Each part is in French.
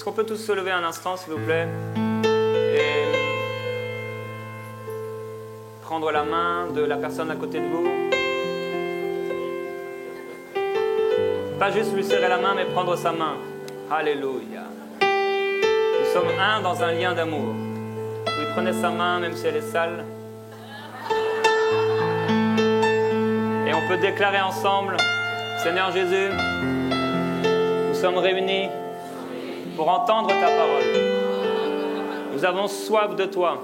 Est-ce qu'on peut tous se lever un instant, s'il vous plaît, et prendre la main de la personne à côté de vous? Pas juste lui serrer la main, mais prendre sa main. Alléluia. Nous sommes un dans un lien d'amour. Vous prenez sa main, même si elle est sale. Et on peut déclarer ensemble, Seigneur Jésus, nous sommes réunis pour entendre ta parole. Nous avons soif de toi.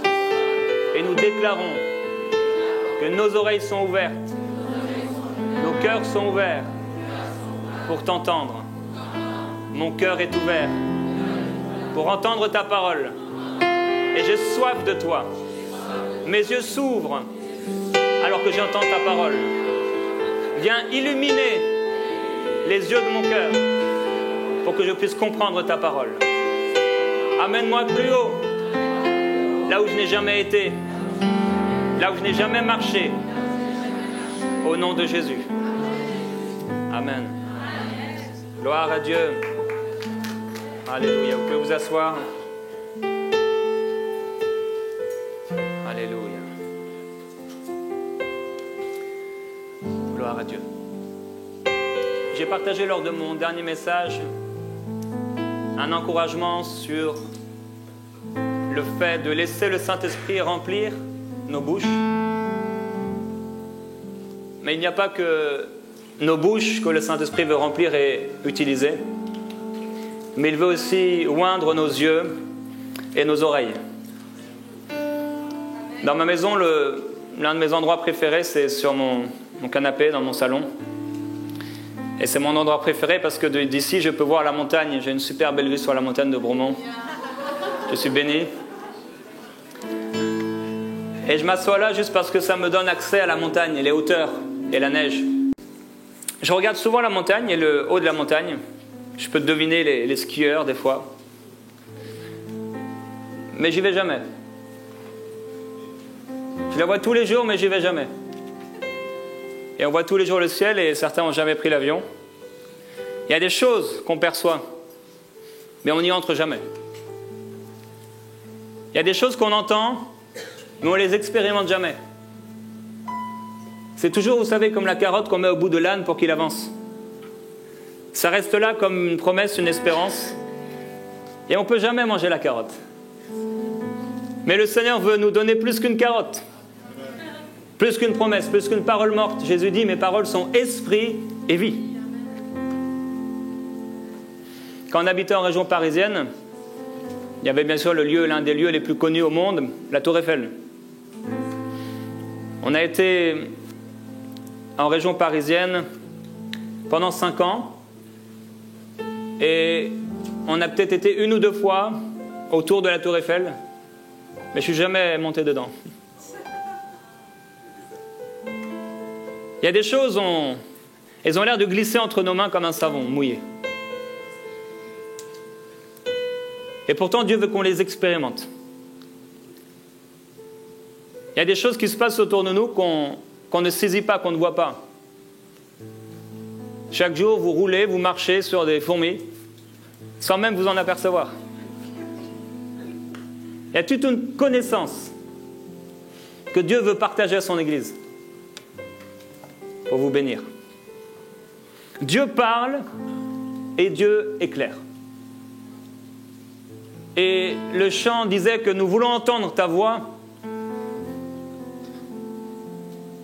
Et nous déclarons que nos oreilles sont ouvertes, nos cœurs sont ouverts pour t'entendre. Mon cœur est ouvert pour entendre ta parole. Et j'ai soif de toi. Mes yeux s'ouvrent alors que j'entends ta parole. Viens illuminer les yeux de mon cœur pour que je puisse comprendre ta parole. Amène-moi plus haut, là où je n'ai jamais été, là où je n'ai jamais marché, au nom de Jésus. Amen. Gloire à Dieu. Alléluia. Vous pouvez vous asseoir. Alléluia. Gloire à Dieu. J'ai partagé lors de mon dernier message un encouragement sur le fait de laisser le Saint-Esprit remplir nos bouches. Mais il n'y a pas que nos bouches que le Saint-Esprit veut remplir et utiliser, mais il veut aussi oindre nos yeux et nos oreilles. Dans ma maison, l'un de mes endroits préférés, c'est sur mon canapé, dans mon salon. Et c'est mon endroit préféré parce que d'ici, je peux voir la montagne. J'ai une super belle vue sur la montagne de Bromont. Je suis béni. Et je m'assois là juste parce que ça me donne accès à la montagne, et les hauteurs et la neige. Je regarde souvent la montagne et le haut de la montagne. Je peux deviner les skieurs des fois. Mais j'y vais jamais. Je la vois tous les jours, mais j'y vais jamais. Et on voit tous les jours le ciel et certains n'ont jamais pris l'avion. Il y a des choses qu'on perçoit, mais on n'y entre jamais. Il y a des choses qu'on entend, mais on ne les expérimente jamais. C'est toujours, vous savez, comme la carotte qu'on met au bout de l'âne pour qu'il avance. Ça reste là comme une promesse, une espérance. Et on ne peut jamais manger la carotte. Mais le Seigneur veut nous donner plus qu'une carotte. Plus qu'une promesse, plus qu'une parole morte. Jésus dit, mes paroles sont esprit et vie. Quand on habitait en région parisienne, il y avait bien sûr l'un des lieux les plus connus au monde, la Tour Eiffel. On a été en région parisienne pendant 5 ans et on a peut-être été 1 ou 2 fois autour de la Tour Eiffel, mais je ne suis jamais monté dedans. Il y a des choses, elles ont l'air de glisser entre nos mains comme un savon mouillé. Et pourtant, Dieu veut qu'on les expérimente. Il y a des choses qui se passent autour de nous qu'on ne saisit pas, qu'on ne voit pas. Chaque jour, vous roulez, vous marchez sur des fourmis, sans même vous en apercevoir. Il y a toute une connaissance que Dieu veut partager à son Église pour vous bénir. Dieu parle et Dieu éclaire. Et le chant disait que nous voulons entendre ta voix,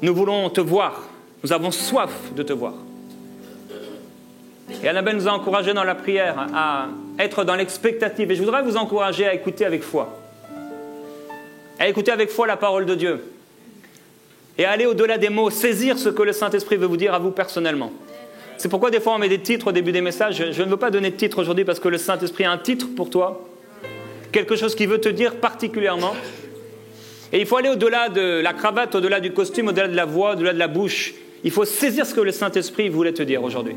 nous voulons te voir, nous avons soif de te voir. Et Annabelle nous a encouragés dans la prière à être dans l'expectative. Et je voudrais vous encourager à écouter avec foi. À écouter avec foi la parole de Dieu. Et à aller au-delà des mots, saisir ce que le Saint-Esprit veut vous dire à vous personnellement. C'est pourquoi des fois on met des titres au début des messages. Je ne veux pas donner de titre aujourd'hui parce que le Saint-Esprit a un titre pour toi. Quelque chose qui veut te dire particulièrement. Et il faut aller au-delà de la cravate, au-delà du costume, au-delà de la voix, au-delà de la bouche. Il faut saisir ce que le Saint-Esprit voulait te dire aujourd'hui.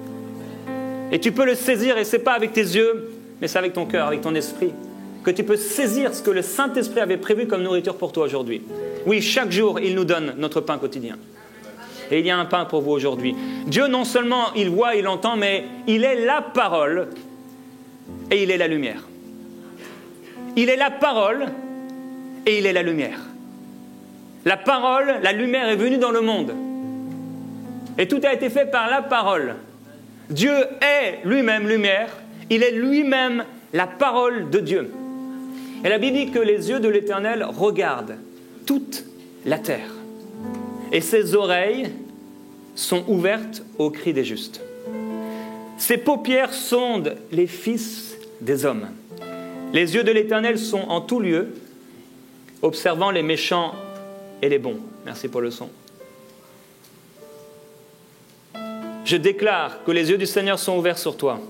Et tu peux le saisir, et ce n'est pas avec tes yeux, mais c'est avec ton cœur, avec ton esprit, que tu peux saisir ce que le Saint-Esprit avait prévu comme nourriture pour toi aujourd'hui. Oui, chaque jour, il nous donne notre pain quotidien. Et il y a un pain pour vous aujourd'hui. Dieu, non seulement il voit, il entend, mais il est la parole et il est la lumière. Il est la parole et il est la lumière. La parole, la lumière est venue dans le monde. Et tout a été fait par la parole. Dieu est lui-même lumière. Il est lui-même la parole de Dieu. Et la Bible dit que les yeux de l'Éternel regardent toute la terre. Et ses oreilles sont ouvertes aux cris des justes. Ses paupières sondent les fils des hommes. Les yeux de l'Éternel sont en tout lieu, observant les méchants et les bons. Merci pour le son. Je déclare que les yeux du Seigneur sont ouverts sur toi.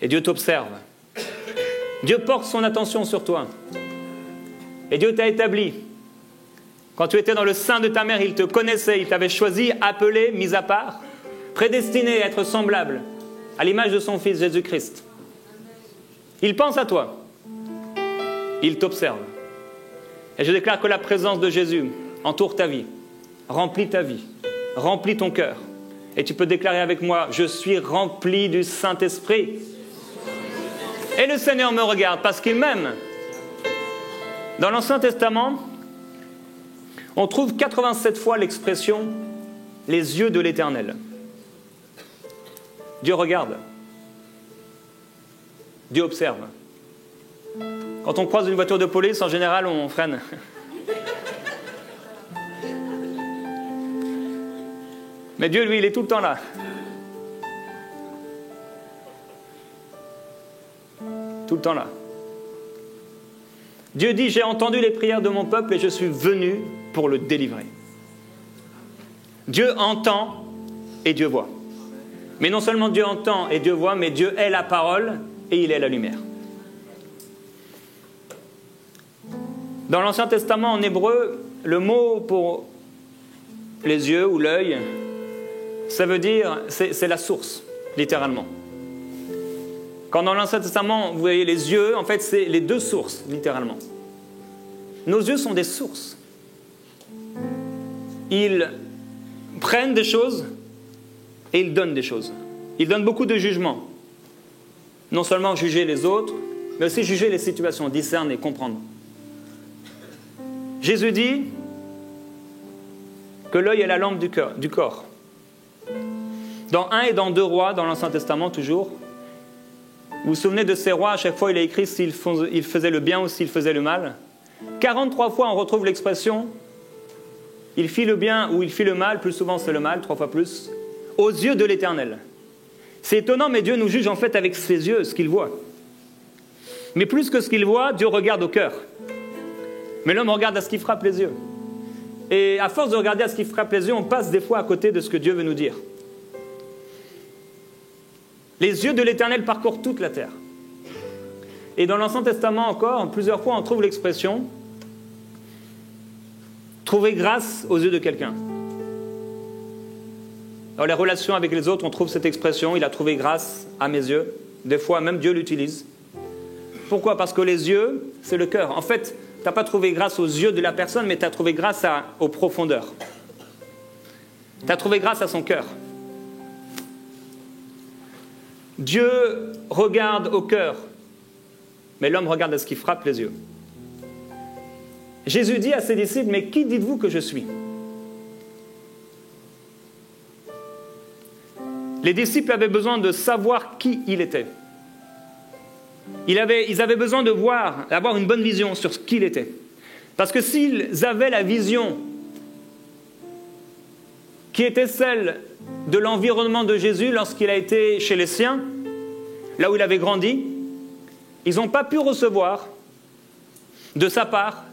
Et Dieu t'observe. Dieu porte son attention sur toi. Et Dieu t'a établi. Quand tu étais dans le sein de ta mère, il te connaissait, il t'avait choisi, appelé, mis à part, prédestiné à être semblable à l'image de son Fils Jésus-Christ. Il pense à toi. Il t'observe. Et je déclare que la présence de Jésus entoure ta vie, remplit ta vie, remplit ton cœur. Et tu peux déclarer avec moi, je suis rempli du Saint-Esprit. Et le Seigneur me regarde parce qu'il m'aime. Dans l'Ancien Testament, on trouve 87 fois l'expression « les yeux de l'Éternel ». Dieu regarde. Dieu observe. Quand on croise une voiture de police, en général, on freine. Mais Dieu, lui, il est tout le temps là. Tout le temps là. Dieu dit, j'ai entendu les prières de mon peuple et je suis venu pour le délivrer. Dieu entend et Dieu voit. Mais non seulement Dieu entend et Dieu voit, mais Dieu est la parole et il est la lumière. Dans l'Ancien Testament, en hébreu, le mot pour les yeux ou l'œil, ça veut dire, c'est la source, littéralement. Quand dans l'Ancien Testament, vous voyez les yeux, en fait, c'est les deux sources, littéralement. Nos yeux sont des sources. Ils prennent des choses et ils donnent des choses. Ils donnent beaucoup de jugements. Non seulement juger les autres, mais aussi juger les situations, discerner, comprendre. Jésus dit que l'œil est la lampe du corps. Dans 1 et dans 2 rois, dans l'Ancien Testament toujours, vous vous souvenez de ces rois, à chaque fois il est écrit s'il faisait le bien ou s'il faisait le mal. 43 fois on retrouve l'expression « il fit le bien ou il fit le mal », plus souvent c'est le mal, 3 fois plus, aux yeux de l'Éternel. C'est étonnant, mais Dieu nous juge en fait avec ses yeux, ce qu'il voit. Mais plus que ce qu'il voit, Dieu regarde au cœur. Mais l'homme regarde à ce qui frappe les yeux. Et à force de regarder à ce qui frappe les yeux, on passe des fois à côté de ce que Dieu veut nous dire. Les yeux de l'Éternel parcourent toute la terre. Et dans l'Ancien Testament encore, plusieurs fois, on trouve l'expression « trouver grâce aux yeux de quelqu'un ». Dans les relations avec les autres, on trouve cette expression « il a trouvé grâce à mes yeux ». Des fois, même Dieu l'utilise. Pourquoi ? Parce que les yeux, c'est le cœur. En fait, tu n'as pas trouvé grâce aux yeux de la personne, mais tu as trouvé grâce aux profondeurs. Tu as trouvé grâce à son cœur. Dieu regarde au cœur, mais l'homme regarde à ce qui frappe les yeux. Jésus dit à ses disciples, mais qui dites-vous que je suis ? Les disciples avaient besoin de savoir qui il était. Ils avaient besoin de voir, d'avoir une bonne vision sur ce qu'il était. Parce que s'ils avaient la vision qui était celle de l'environnement de Jésus lorsqu'il a été chez les siens, là où il avait grandi, ils n'ont pas pu recevoir de sa part,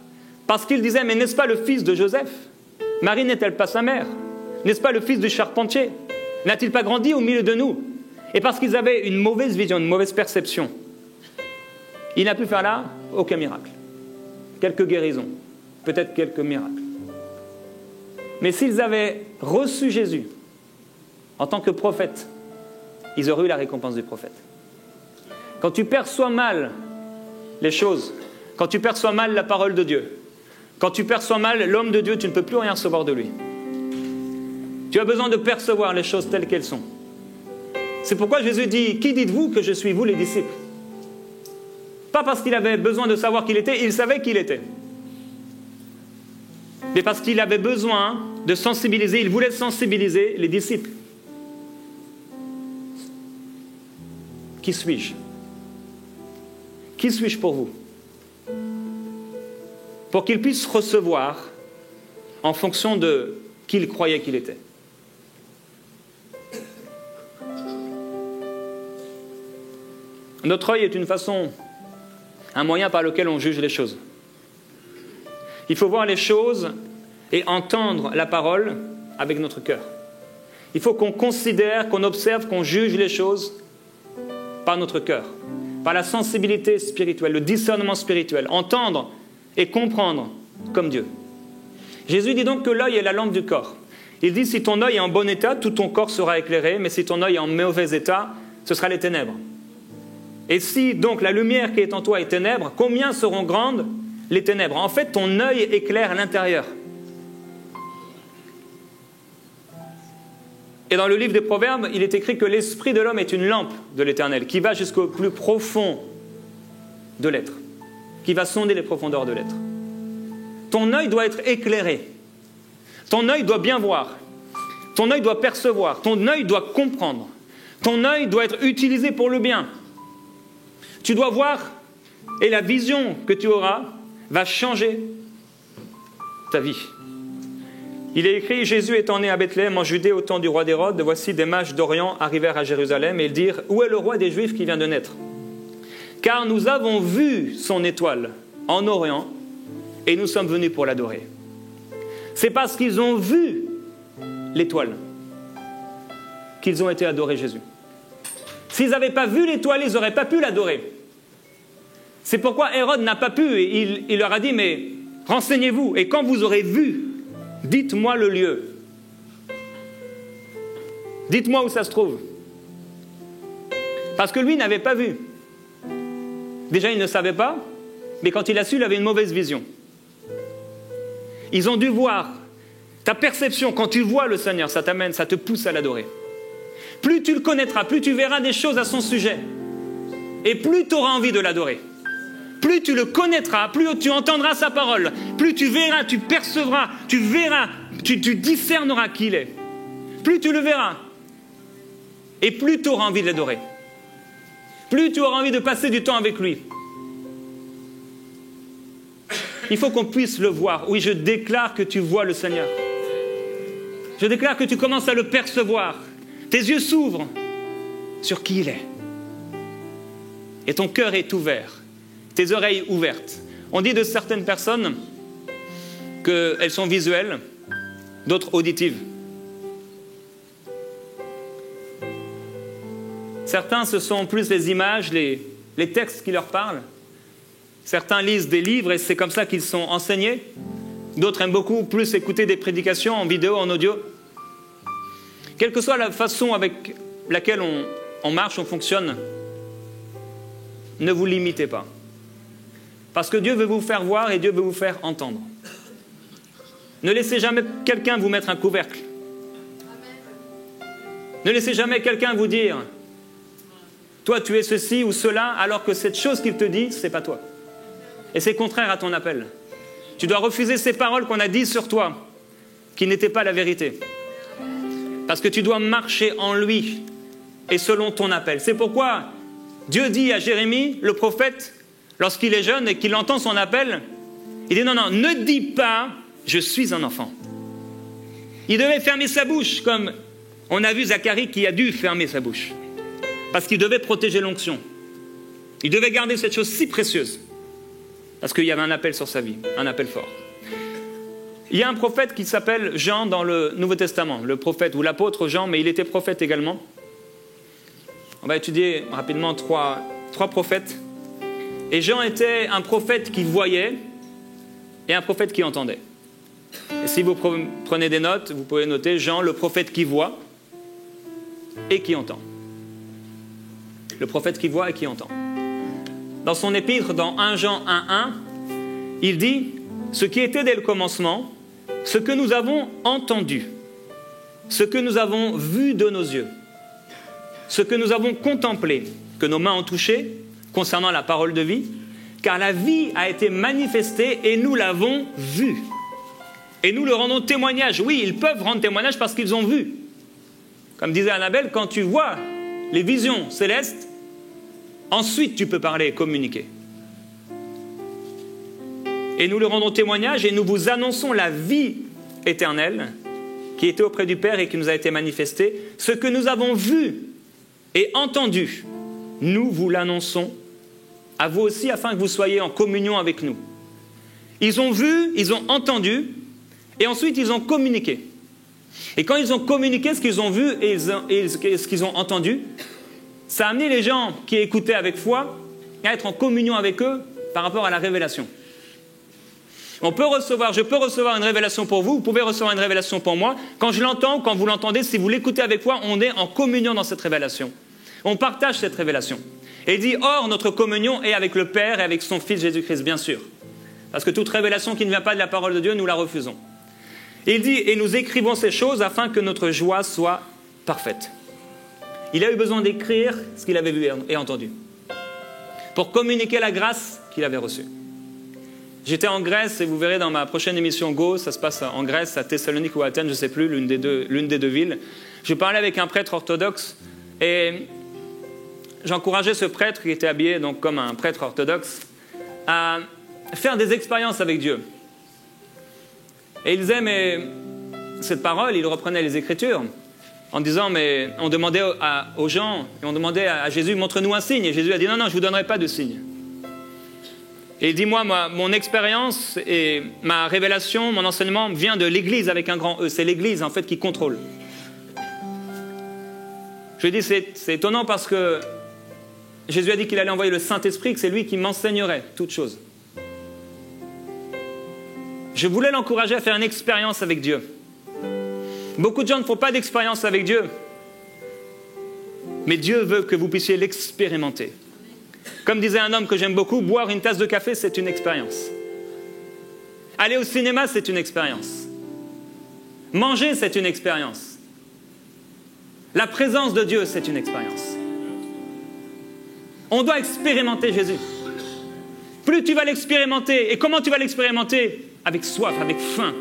parce qu'ils disaient, mais n'est-ce pas le fils de Joseph ? Marie n'est-elle pas sa mère ? N'est-ce pas le fils du charpentier ? N'a-t-il pas grandi au milieu de nous ? Et parce qu'ils avaient une mauvaise vision, une mauvaise perception, il n'a pu faire là aucun miracle. Quelques guérisons, peut-être quelques miracles. Mais s'ils avaient reçu Jésus en tant que prophète, ils auraient eu la récompense du prophète. Quand tu perçois mal les choses, quand tu perçois mal la parole de Dieu, quand tu perçois mal l'homme de Dieu, tu ne peux plus rien recevoir de lui. Tu as besoin de percevoir les choses telles qu'elles sont. C'est pourquoi Jésus dit, qui dites-vous que je suis, vous les disciples? Pas parce qu'il avait besoin de savoir qui il était, il savait qui il était. Mais parce qu'il avait besoin de sensibiliser, il voulait sensibiliser les disciples. Qui suis-je? Qui suis-je pour vous? Pour qu'ils puissent recevoir en fonction de qui il croyait qu'il était. Notre œil est une façon, un moyen par lequel on juge les choses. Il faut voir les choses et entendre la parole avec notre cœur. Il faut qu'on considère, qu'on observe, qu'on juge les choses par notre cœur, par la sensibilité spirituelle, le discernement spirituel, entendre et comprendre comme Dieu. Jésus dit donc que l'œil est la lampe du corps. Il dit, si ton œil est en bon état, tout ton corps sera éclairé, mais si ton œil est en mauvais état, ce sera les ténèbres. Et si donc la lumière qui est en toi est ténèbres, combien seront grandes les ténèbres? En fait, ton œil éclaire à l'intérieur. Et dans le livre des Proverbes, il est écrit que l'esprit de l'homme est une lampe de l'Éternel, qui va jusqu'au plus profond de l'être, qui va sonder les profondeurs de l'être. Ton œil doit être éclairé. Ton œil doit bien voir. Ton œil doit percevoir. Ton œil doit comprendre. Ton œil doit être utilisé pour le bien. Tu dois voir, et la vision que tu auras va changer ta vie. Il est écrit, Jésus étant né à Bethléem en Judée au temps du roi d'Hérode, voici des mages d'Orient arrivèrent à Jérusalem et ils dirent, où est le roi des Juifs qui vient de naître? Car nous avons vu son étoile en Orient et nous sommes venus pour l'adorer. C'est parce qu'ils ont vu l'étoile qu'ils ont été adorés Jésus. S'ils n'avaient pas vu l'étoile, ils n'auraient pas pu l'adorer. C'est pourquoi Hérode n'a pas pu, et il leur a dit, mais renseignez-vous, et quand vous aurez vu, dites-moi le lieu. Dites-moi où ça se trouve. Parce que lui n'avait pas vu. Déjà, il ne savait pas, mais quand il a su, il avait une mauvaise vision. Ils ont dû voir. Ta perception, quand tu vois le Seigneur, ça t'amène, ça te pousse à l'adorer. Plus tu le connaîtras, plus tu verras des choses à son sujet. Et plus tu auras envie de l'adorer. Plus tu le connaîtras, plus tu entendras sa parole, plus tu verras, tu percevras, tu verras, tu discerneras qui il est. Plus tu le verras. Et plus tu auras envie de l'adorer. Plus tu auras envie de passer du temps avec lui. Il faut qu'on puisse le voir. Oui, je déclare que tu vois le Seigneur. Je déclare que tu commences à le percevoir. Tes yeux s'ouvrent sur qui il est. Et ton cœur est ouvert. Tes oreilles ouvertes. On dit de certaines personnes qu'elles sont visuelles, d'autres auditives. Certains, ce sont plus les images, les textes qui leur parlent. Certains lisent des livres et c'est comme ça qu'ils sont enseignés. D'autres aiment beaucoup plus écouter des prédications en vidéo, en audio. Quelle que soit la façon avec laquelle on marche, on fonctionne, ne vous limitez pas. Parce que Dieu veut vous faire voir et Dieu veut vous faire entendre. Ne laissez jamais quelqu'un vous mettre un couvercle. Ne laissez jamais quelqu'un vous dire « Toi, tu es ceci ou cela », alors que cette chose qu'il te dit, ce n'est pas toi. Et c'est contraire à ton appel. Tu dois refuser ces paroles qu'on a dites sur toi, qui n'étaient pas la vérité. Parce que tu dois marcher en lui et selon ton appel. C'est pourquoi Dieu dit à Jérémie, le prophète, lorsqu'il est jeune et qu'il entend son appel, il dit non, non, ne dis pas « je suis un enfant ». Il devait fermer sa bouche, comme on a vu Zacharie qui a dû fermer sa bouche. Parce qu'il devait protéger l'onction. Il devait garder cette chose si précieuse. Parce qu'il y avait un appel sur sa vie, un appel fort. Il y a un prophète qui s'appelle Jean dans le Nouveau Testament, le prophète ou l'apôtre Jean, mais il était prophète également. On va étudier rapidement trois prophètes. Et Jean était un prophète qui voyait et un prophète qui entendait. Et si vous prenez des notes, vous pouvez noter Jean, le prophète qui voit et qui entend. Le prophète qui voit et qui entend. Dans son épître, dans 1 Jean 1,1, il dit « Ce qui était dès le commencement, ce que nous avons entendu, ce que nous avons vu de nos yeux, ce que nous avons contemplé, que nos mains ont touché, concernant la parole de vie, car la vie a été manifestée et nous l'avons vue. Et nous le rendons témoignage. Oui, ils peuvent rendre témoignage parce qu'ils ont vu. Comme disait Annabelle, quand tu vois les visions célestes, ensuite tu peux parler et communiquer. Et nous le rendons témoignage et nous vous annonçons la vie éternelle qui était auprès du Père et qui nous a été manifestée. Ce que nous avons vu et entendu, nous vous l'annonçons à vous aussi afin que vous soyez en communion avec nous. Ils ont vu, ils ont entendu et ensuite ils ont communiqué. Et quand ils ont communiqué ce qu'ils ont vu et ce qu'ils ont entendu, ça a amené les gens qui écoutaient avec foi à être en communion avec eux par rapport à la révélation. Je peux recevoir une révélation pour vous pouvez recevoir une révélation pour moi. Quand je l'entends, quand vous l'entendez, si vous l'écoutez avec foi, on est en communion dans cette révélation. On partage cette révélation. Et il dit, or, notre communion est avec le Père et avec son Fils Jésus-Christ, bien sûr. Parce que toute révélation qui ne vient pas de la parole de Dieu, nous la refusons. Et il dit, et nous écrivons ces choses afin que notre joie soit parfaite. Il a eu besoin d'écrire ce qu'il avait vu et entendu, pour communiquer la grâce qu'il avait reçue. J'étais en Grèce, et vous verrez dans ma prochaine émission Go, ça se passe en Grèce, à Thessalonique ou à Athènes, je ne sais plus, l'une des deux villes. Je parlais avec un prêtre orthodoxe, et j'encourageais ce prêtre qui était habillé donc, comme un prêtre orthodoxe à faire des expériences avec Dieu. Et il disait, mais cette parole, il reprenait les Écritures en disant, mais on demandait aux gens, et on demandait à Jésus, montre-nous un signe. Et Jésus a dit, non, non, je ne vous donnerai pas de signe. Et il dit, moi, mon expérience et ma révélation, mon enseignement vient de l'Église avec un grand E. C'est l'Église, en fait, qui contrôle. Je lui ai dit, c'est étonnant parce que Jésus a dit qu'il allait envoyer le Saint-Esprit, que c'est lui qui m'enseignerait toutes choses. Je voulais l'encourager à faire une expérience avec Dieu. Beaucoup de gens ne font pas d'expérience avec Dieu. Mais Dieu veut que vous puissiez l'expérimenter. Comme disait un homme que j'aime beaucoup, boire une tasse de café, c'est une expérience. Aller au cinéma, c'est une expérience. Manger, c'est une expérience. La présence de Dieu, c'est une expérience. On doit expérimenter Jésus. Plus tu vas l'expérimenter, et comment tu vas l'expérimenter? Avec soif, avec faim.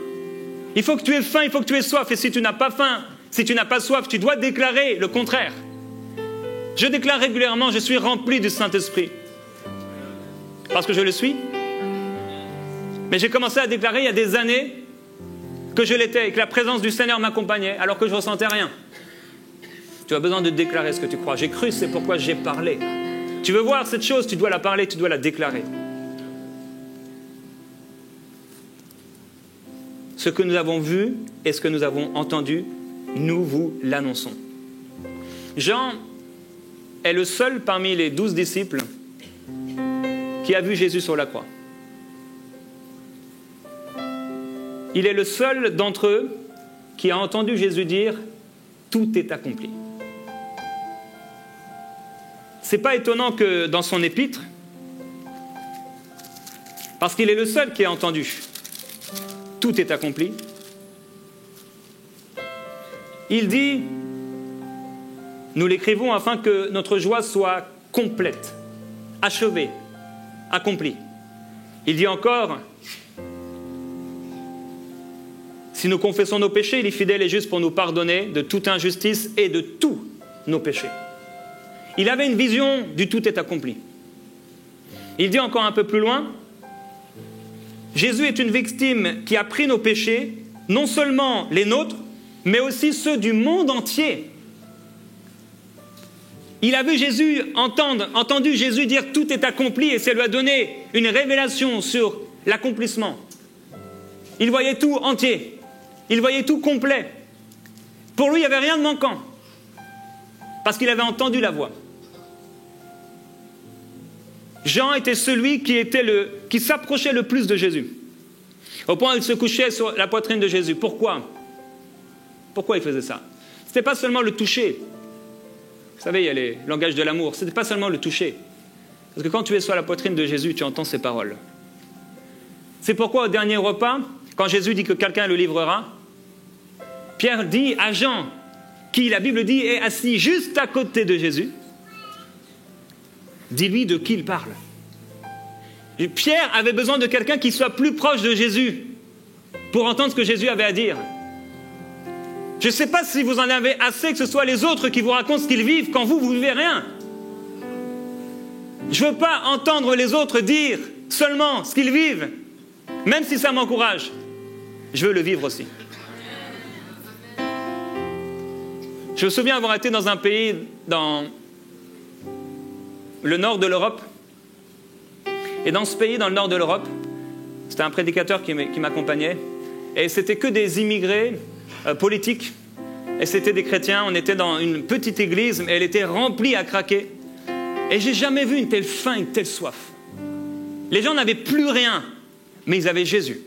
Il faut que tu aies faim, il faut que tu aies soif. Et si tu n'as pas faim, si tu n'as pas soif, tu dois déclarer le contraire. Je déclare régulièrement, je suis rempli du Saint-Esprit. Parce que je le suis. Mais j'ai commencé à déclarer il y a des années que je l'étais et que la présence du Seigneur m'accompagnait alors que je ne ressentais rien. Tu as besoin de déclarer ce que tu crois. J'ai cru, c'est pourquoi j'ai parlé. Tu veux voir cette chose, tu dois la parler, tu dois la déclarer. Ce que nous avons vu et ce que nous avons entendu, nous vous l'annonçons. Jean est le seul parmi les 12 disciples qui a vu Jésus sur la croix. Il est le seul d'entre eux qui a entendu Jésus dire « Tout est accompli ». Ce n'est pas étonnant que dans son épître, parce qu'il est le seul qui a entendu « Tout est accompli », il dit « Nous l'écrivons afin que notre joie soit complète, achevée, accomplie ». Il dit encore « Si nous confessons nos péchés, il est fidèle et juste pour nous pardonner de toute injustice et de tous nos péchés. » Il avait une vision du tout est accompli. Il dit encore un peu plus loin, Jésus est une victime qui a pris nos péchés, non seulement les nôtres, mais aussi ceux du monde entier. Il a vu Jésus entendu Jésus dire tout est accompli et ça lui a donné une révélation sur l'accomplissement. Il voyait tout entier, il voyait tout complet. Pour lui, il n'y avait rien de manquant, parce qu'il avait entendu la voix. Jean était celui qui s'approchait le plus de Jésus, au point où il se couchait sur la poitrine de Jésus. Pourquoi? Pourquoi il faisait ça? Ce n'était pas seulement le toucher. Vous savez, il y a les langages de l'amour. Ce n'était pas seulement le toucher. Parce que quand tu es sur la poitrine de Jésus, tu entends ses paroles. C'est pourquoi au dernier repas, quand Jésus dit que quelqu'un le livrera, Pierre dit à Jean, qui, la Bible dit, est assis juste à côté de Jésus, dis-lui de qui il parle. Et Pierre avait besoin de quelqu'un qui soit plus proche de Jésus pour entendre ce que Jésus avait à dire. Je ne sais pas si vous en avez assez que ce soit les autres qui vous racontent ce qu'ils vivent quand vous ne vivez rien. Je ne veux pas entendre les autres dire seulement ce qu'ils vivent, même si ça m'encourage. Je veux le vivre aussi. Je me souviens avoir été dans un pays dans le nord de l'Europe. Et dans ce pays, dans le nord de l'Europe, c'était un prédicateur qui m'accompagnait. Et c'était que des immigrés politiques. Et c'était des chrétiens. On était dans une petite église, mais elle était remplie à craquer. Et j'ai jamais vu une telle faim, une telle soif. Les gens n'avaient plus rien, mais ils avaient Jésus.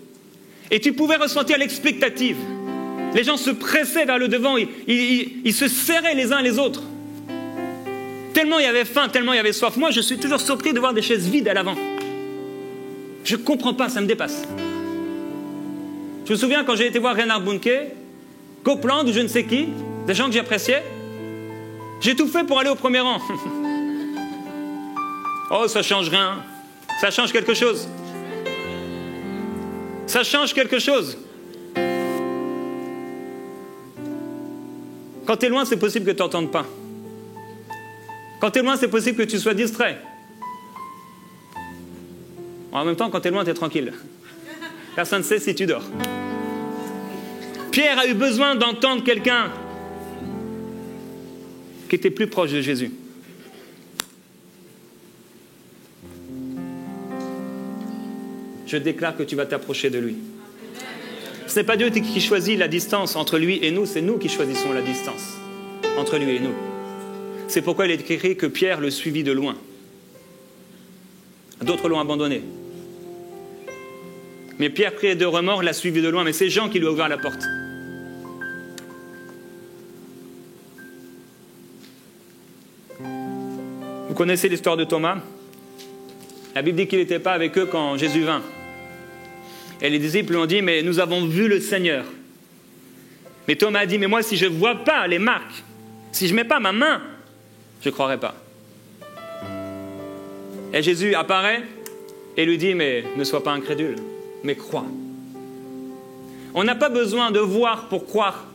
Et tu pouvais ressentir l'expectative. Les gens se pressaient vers le devant, ils se serraient les uns les autres. Tellement il y avait faim, tellement il y avait soif. Moi, je suis toujours surpris de voir des chaises vides à l'avant. Je ne comprends pas, ça me dépasse. Je me souviens quand j'ai été voir Reinhard Bonnke, Copeland ou je ne sais qui, des gens que j'appréciais, j'ai tout fait pour aller au premier rang. Oh, ça change rien. Ça change quelque chose. Ça change quelque chose. Quand tu es loin, c'est possible que tu n'entendes pas. Quand tu es loin, c'est possible que tu sois distrait. En même temps, quand tu es loin, tu es tranquille. Personne ne sait si tu dors. Pierre a eu besoin d'entendre quelqu'un qui était plus proche de Jésus. Je déclare que tu vas t'approcher de lui. Ce n'est pas Dieu qui choisit la distance entre lui et nous, c'est nous qui choisissons la distance entre lui et nous. C'est pourquoi il est écrit que Pierre le suivit de loin. D'autres l'ont abandonné. Mais Pierre, pris de remords, l'a suivi de loin. Mais c'est Jean qui lui a ouvert la porte. Vous connaissez l'histoire de Thomas? La Bible dit qu'il n'était pas avec eux quand Jésus vint. Et les disciples lui ont dit, mais nous avons vu le Seigneur. Mais Thomas a dit, mais moi, si je ne vois pas les marques, si je ne mets pas ma main, je ne croirai pas. Et Jésus apparaît et lui dit, mais ne sois pas incrédule, mais crois. On n'a pas besoin de voir pour croire.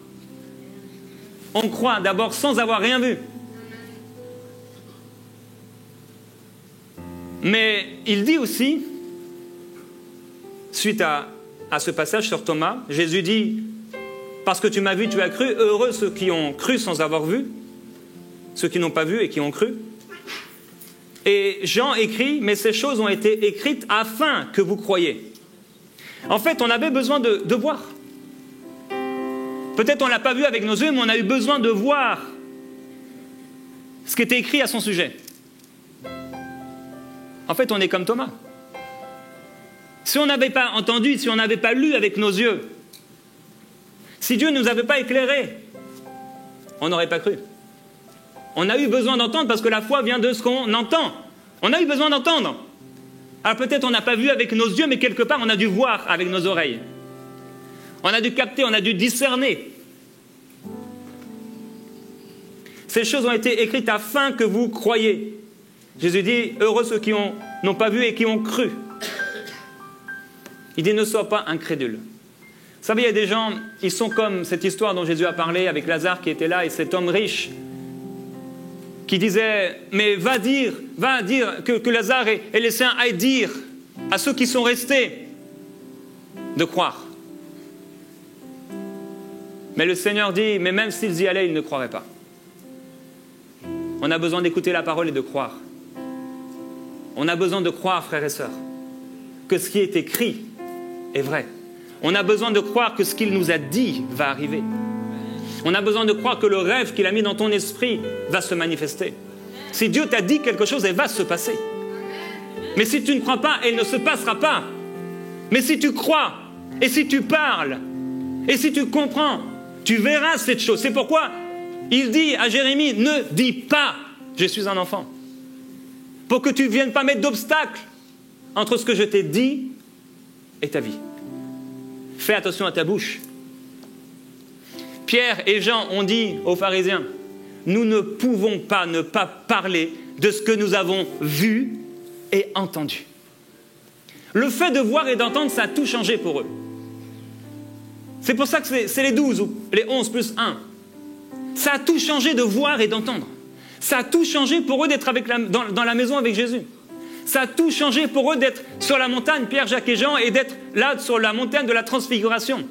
On croit d'abord sans avoir rien vu. Mais il dit aussi, suite à ce passage sur Thomas, Jésus dit, parce que tu m'as vu, tu as cru, heureux ceux qui ont cru sans avoir vu, ceux qui n'ont pas vu et qui ont cru. Et Jean écrit, mais ces choses ont été écrites afin que vous croyiez. En fait, on avait besoin de voir. Peut-être on ne l'a pas vu avec nos yeux, mais on a eu besoin de voir ce qui était écrit à son sujet. En fait, on est comme Thomas. Si on n'avait pas entendu, si on n'avait pas lu avec nos yeux, si Dieu ne nous avait pas éclairés, on n'aurait pas cru. On a eu besoin d'entendre parce que la foi vient de ce qu'on entend. On a eu besoin d'entendre. Alors peut-être on n'a pas vu avec nos yeux, mais quelque part on a dû voir avec nos oreilles. On a dû capter, on a dû discerner. Ces choses ont été écrites afin que vous croyiez. Jésus dit, heureux ceux qui n'ont pas vu et qui ont cru. Il dit, ne sois pas incrédule. Vous savez, il y a des gens, ils sont comme cette histoire dont Jésus a parlé avec Lazare qui était là et cet homme riche qui disait, mais va dire que Lazare et les saints aillent dire à ceux qui sont restés de croire. Mais le Seigneur dit, mais même s'ils y allaient, ils ne croiraient pas. On a besoin d'écouter la parole et de croire. On a besoin de croire, frères et sœurs, que ce qui est écrit est vrai. On a besoin de croire que ce qu'il nous a dit va arriver. On a besoin de croire que le rêve qu'il a mis dans ton esprit va se manifester. Si Dieu t'a dit quelque chose, elle va se passer. Mais si tu ne crois pas, elle ne se passera pas. Mais si tu crois, et si tu parles, et si tu comprends, tu verras cette chose. C'est pourquoi il dit à Jérémie, ne dis pas, je suis un enfant. Pour que tu ne viennes pas mettre d'obstacles entre ce que je t'ai dit et ta vie. Fais attention à ta bouche. Pierre et Jean ont dit aux pharisiens, nous ne pouvons pas ne pas parler de ce que nous avons vu et entendu. Le fait de voir et d'entendre, ça a tout changé pour eux. C'est pour ça que c'est les 12 ou les 11 plus 1. Ça a tout changé de voir et d'entendre. Ça a tout changé pour eux d'être dans la maison avec Jésus. Ça a tout changé pour eux d'être sur la montagne, Pierre, Jacques et Jean, et d'être là sur la montagne de la transfiguration.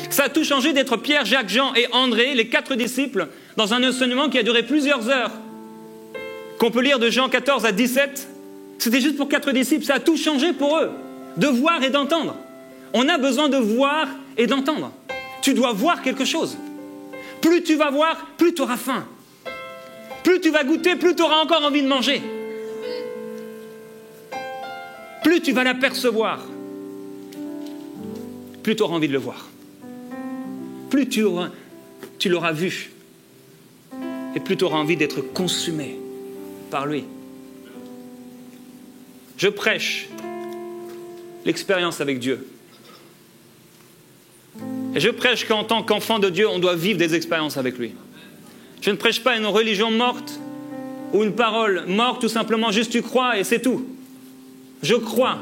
Ça a tout changé d'être Pierre, Jacques, Jean et André, les 4 disciples, dans un enseignement qui a duré plusieurs heures, qu'on peut lire de Jean 14 à 17. C'était juste pour 4 disciples. Ça a tout changé pour eux, de voir et d'entendre. On a besoin de voir et d'entendre. Tu dois voir quelque chose. Plus tu vas voir, plus tu auras faim. Plus tu vas goûter, plus tu auras encore envie de manger. Plus tu vas l'apercevoir, plus tu auras envie de le voir. Plus tu l'auras vu, et plus tu auras envie d'être consumé par lui. Je prêche l'expérience avec Dieu. Et je prêche qu'en tant qu'enfant de Dieu, on doit vivre des expériences avec lui. Je ne prêche pas une religion morte ou une parole morte, tout simplement juste tu crois et c'est tout. Je crois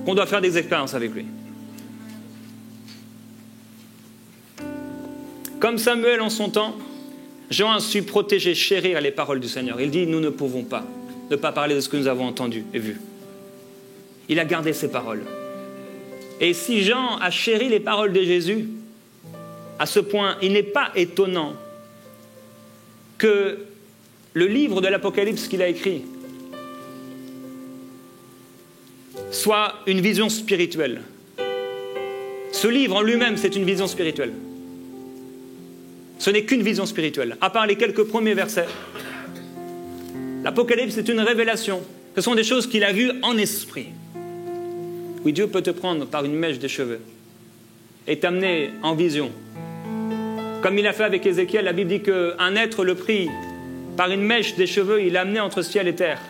qu'on doit faire des expériences avec lui. Comme Samuel en son temps, Jean a su protéger, chérir les paroles du Seigneur. Il dit, nous ne pouvons pas ne pas parler de ce que nous avons entendu et vu. Il a gardé ses paroles. Et si Jean a chéri les paroles de Jésus, à ce point, il n'est pas étonnant que le livre de l'Apocalypse qu'il a écrit soit une vision spirituelle. Ce livre en lui-même, c'est une vision spirituelle. Ce n'est qu'une vision spirituelle, à part les quelques premiers versets. L'Apocalypse est une révélation. Ce sont des choses qu'il a vues en esprit. Oui, Dieu peut te prendre par une mèche des cheveux et t'amener en vision. Comme il a fait avec Ézéchiel, la Bible dit qu'un être le prit par une mèche des cheveux, il l'a amené entre ciel et terre.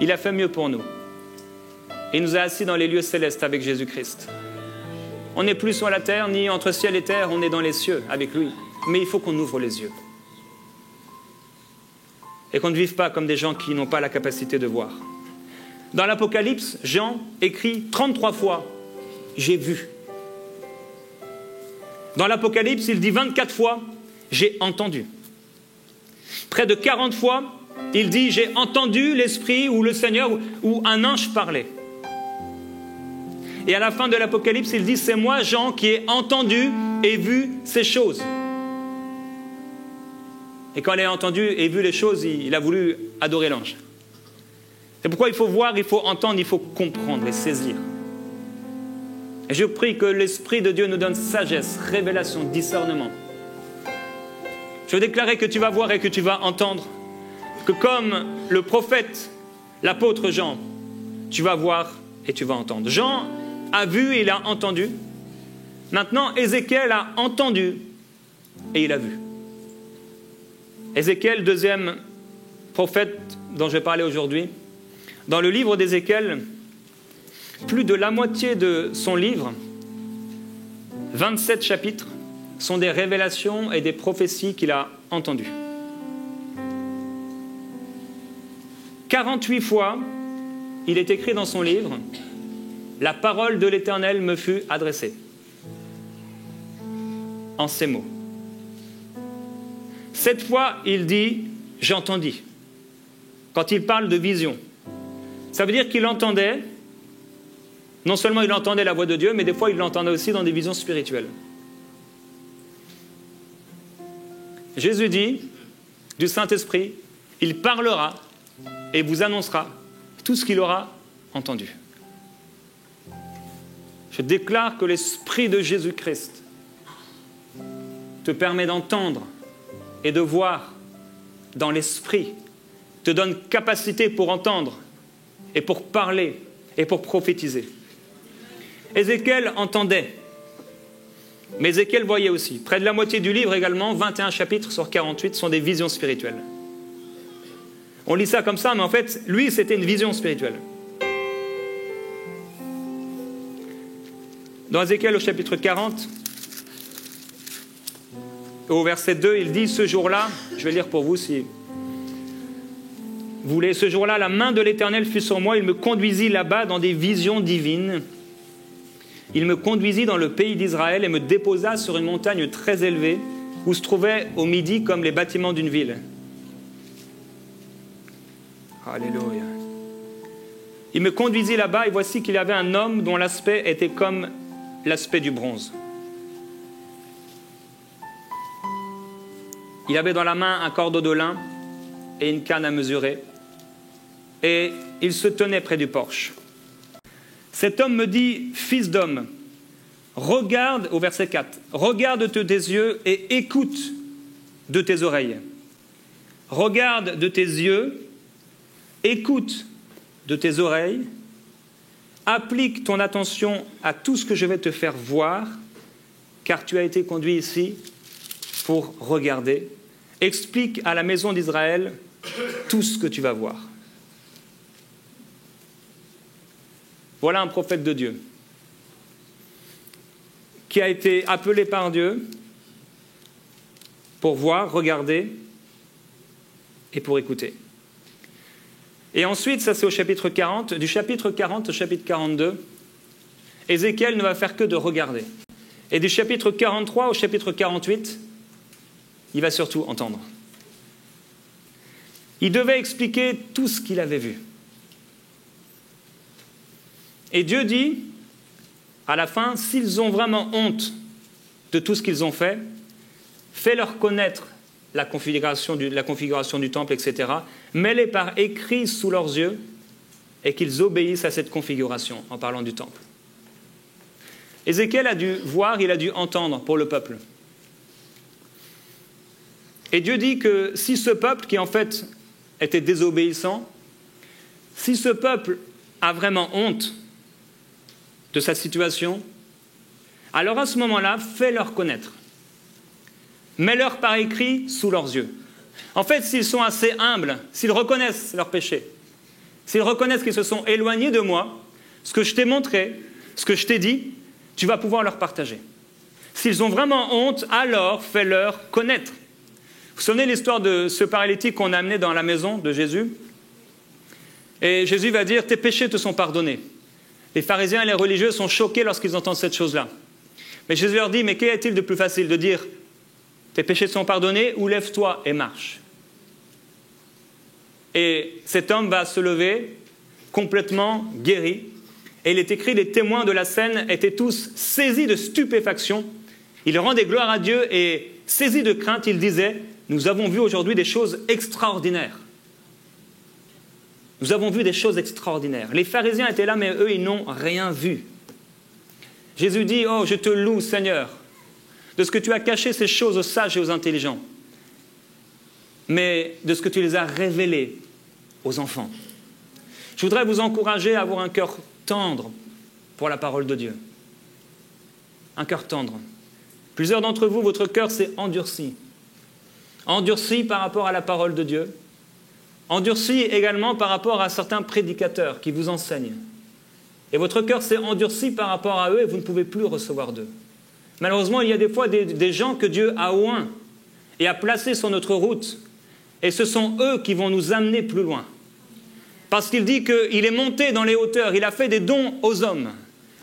Il a fait mieux pour nous. Il nous a assis dans les lieux célestes avec Jésus-Christ. On n'est plus sur la terre, ni entre ciel et terre, on est dans les cieux avec lui. Mais il faut qu'on ouvre les yeux. Et qu'on ne vive pas comme des gens qui n'ont pas la capacité de voir. Dans l'Apocalypse, Jean écrit 33 fois « J'ai vu ». Dans l'Apocalypse, il dit 24 fois « J'ai entendu ». Près de 40 fois, il dit « J'ai entendu l'Esprit ou le Seigneur ou un ange parler ». Et à la fin de l'Apocalypse, il dit « C'est moi, Jean, qui ai entendu et vu ces choses ». Et quand il a entendu et vu les choses, il a voulu adorer l'ange. C'est pourquoi il faut voir, il faut entendre, il faut comprendre et saisir. Et je prie que l'Esprit de Dieu nous donne sagesse, révélation, discernement. Je veux déclarer que tu vas voir et que tu vas entendre, que comme le prophète, l'apôtre Jean, tu vas voir et tu vas entendre. Jean a vu et il a entendu. Maintenant, Ézéchiel a entendu et il a vu. Ézéchiel, deuxième prophète dont je vais parler aujourd'hui. Dans le livre d'Ézéchiel, plus de la moitié de son livre, 27 chapitres, sont des révélations et des prophéties qu'il a entendues. 48 fois, il est écrit dans son livre « La parole de l'Éternel me fut adressée » en ces mots. 7 fois, il dit « J'entendis » quand il parle de vision. Ça veut dire qu'il entendait, non seulement il entendait la voix de Dieu, mais des fois il l'entendait aussi dans des visions spirituelles. Jésus dit, du Saint-Esprit, il parlera et vous annoncera tout ce qu'il aura entendu. Je déclare que l'Esprit de Jésus-Christ te permet d'entendre et de voir dans l'Esprit, te donne capacité pour entendre et pour parler et pour prophétiser. Ézéchiel entendait, mais Ézéchiel voyait aussi. Près de la moitié du livre également, 21 chapitres sur 48, sont des visions spirituelles. On lit ça comme ça, mais en fait, lui, c'était une vision spirituelle. Dans Ézéchiel au chapitre 40, au verset 2, il dit, ce jour-là, je vais lire pour vous si vous voulez, ce jour-là, la main de l'Éternel fut sur moi, il me conduisit là-bas dans des visions divines. Il me conduisit dans le pays d'Israël et me déposa sur une montagne très élevée où se trouvaient au midi comme les bâtiments d'une ville. Alléluia. Il me conduisit là-bas et voici qu'il y avait un homme dont l'aspect était comme l'aspect du bronze. Il avait dans la main un cordeau de lin et une canne à mesurer et il se tenait près du porche. Cet homme me dit, fils d'homme, regarde, au verset 4, regarde de tes yeux et écoute de tes oreilles. Regarde de tes yeux, écoute de tes oreilles, applique ton attention à tout ce que je vais te faire voir, car tu as été conduit ici pour regarder. Explique à la maison d'Israël tout ce que tu vas voir. Voilà un prophète de Dieu qui a été appelé par Dieu pour voir, regarder et pour écouter. Et ensuite, ça c'est au chapitre 40, du chapitre 40 au chapitre 42, Ézéchiel ne va faire que de regarder. Et du chapitre 43 au chapitre 48, il va surtout entendre. Il devait expliquer tout ce qu'il avait vu. Et Dieu dit, à la fin, s'ils ont vraiment honte de tout ce qu'ils ont fait, fais-leur connaître la configuration du temple, etc. Mets-les par écrit sous leurs yeux et qu'ils obéissent à cette configuration en parlant du temple. Ézéchiel a dû voir, il a dû entendre pour le peuple. Et Dieu dit que si ce peuple, qui en fait était désobéissant, si ce peuple a vraiment honte de sa situation, alors à ce moment-là, fais-leur connaître. Mets-leur par écrit sous leurs yeux. En fait, s'ils sont assez humbles, s'ils reconnaissent leurs péchés, s'ils reconnaissent qu'ils se sont éloignés de moi, ce que je t'ai montré, ce que je t'ai dit, tu vas pouvoir leur partager. S'ils ont vraiment honte, alors fais-leur connaître. Vous vous souvenez l'histoire de ce paralytique qu'on a amené dans la maison de Jésus? Et Jésus va dire, tes péchés te sont pardonnés. Les pharisiens et les religieux sont choqués lorsqu'ils entendent cette chose-là. Mais Jésus leur dit, mais qu'y a-t-il de plus facile de dire, tes péchés sont pardonnés ou lève-toi et marche? Et cet homme va se lever, complètement guéri. Et il est écrit, les témoins de la scène étaient tous saisis de stupéfaction. Ils rendaient gloire à Dieu et saisis de crainte, ils disaient, nous avons vu aujourd'hui des choses extraordinaires. Nous avons vu des choses extraordinaires. Les pharisiens étaient là, mais eux, ils n'ont rien vu. Jésus dit, oh, je te loue, Seigneur, de ce que tu as caché ces choses aux sages et aux intelligents, mais de ce que tu les as révélées aux enfants. Je voudrais vous encourager à avoir un cœur tendre pour la parole de Dieu. Un cœur tendre. Plusieurs d'entre vous, votre cœur s'est endurci. Endurci par rapport à la parole de Dieu. Endurci également par rapport à certains prédicateurs qui vous enseignent. Et votre cœur s'est endurci par rapport à eux et vous ne pouvez plus recevoir d'eux. Malheureusement, il y a des fois des gens que Dieu a oints et a placés sur notre route. Et ce sont eux qui vont nous amener plus loin. Parce qu'il dit qu'il est monté dans les hauteurs, il a fait des dons aux hommes.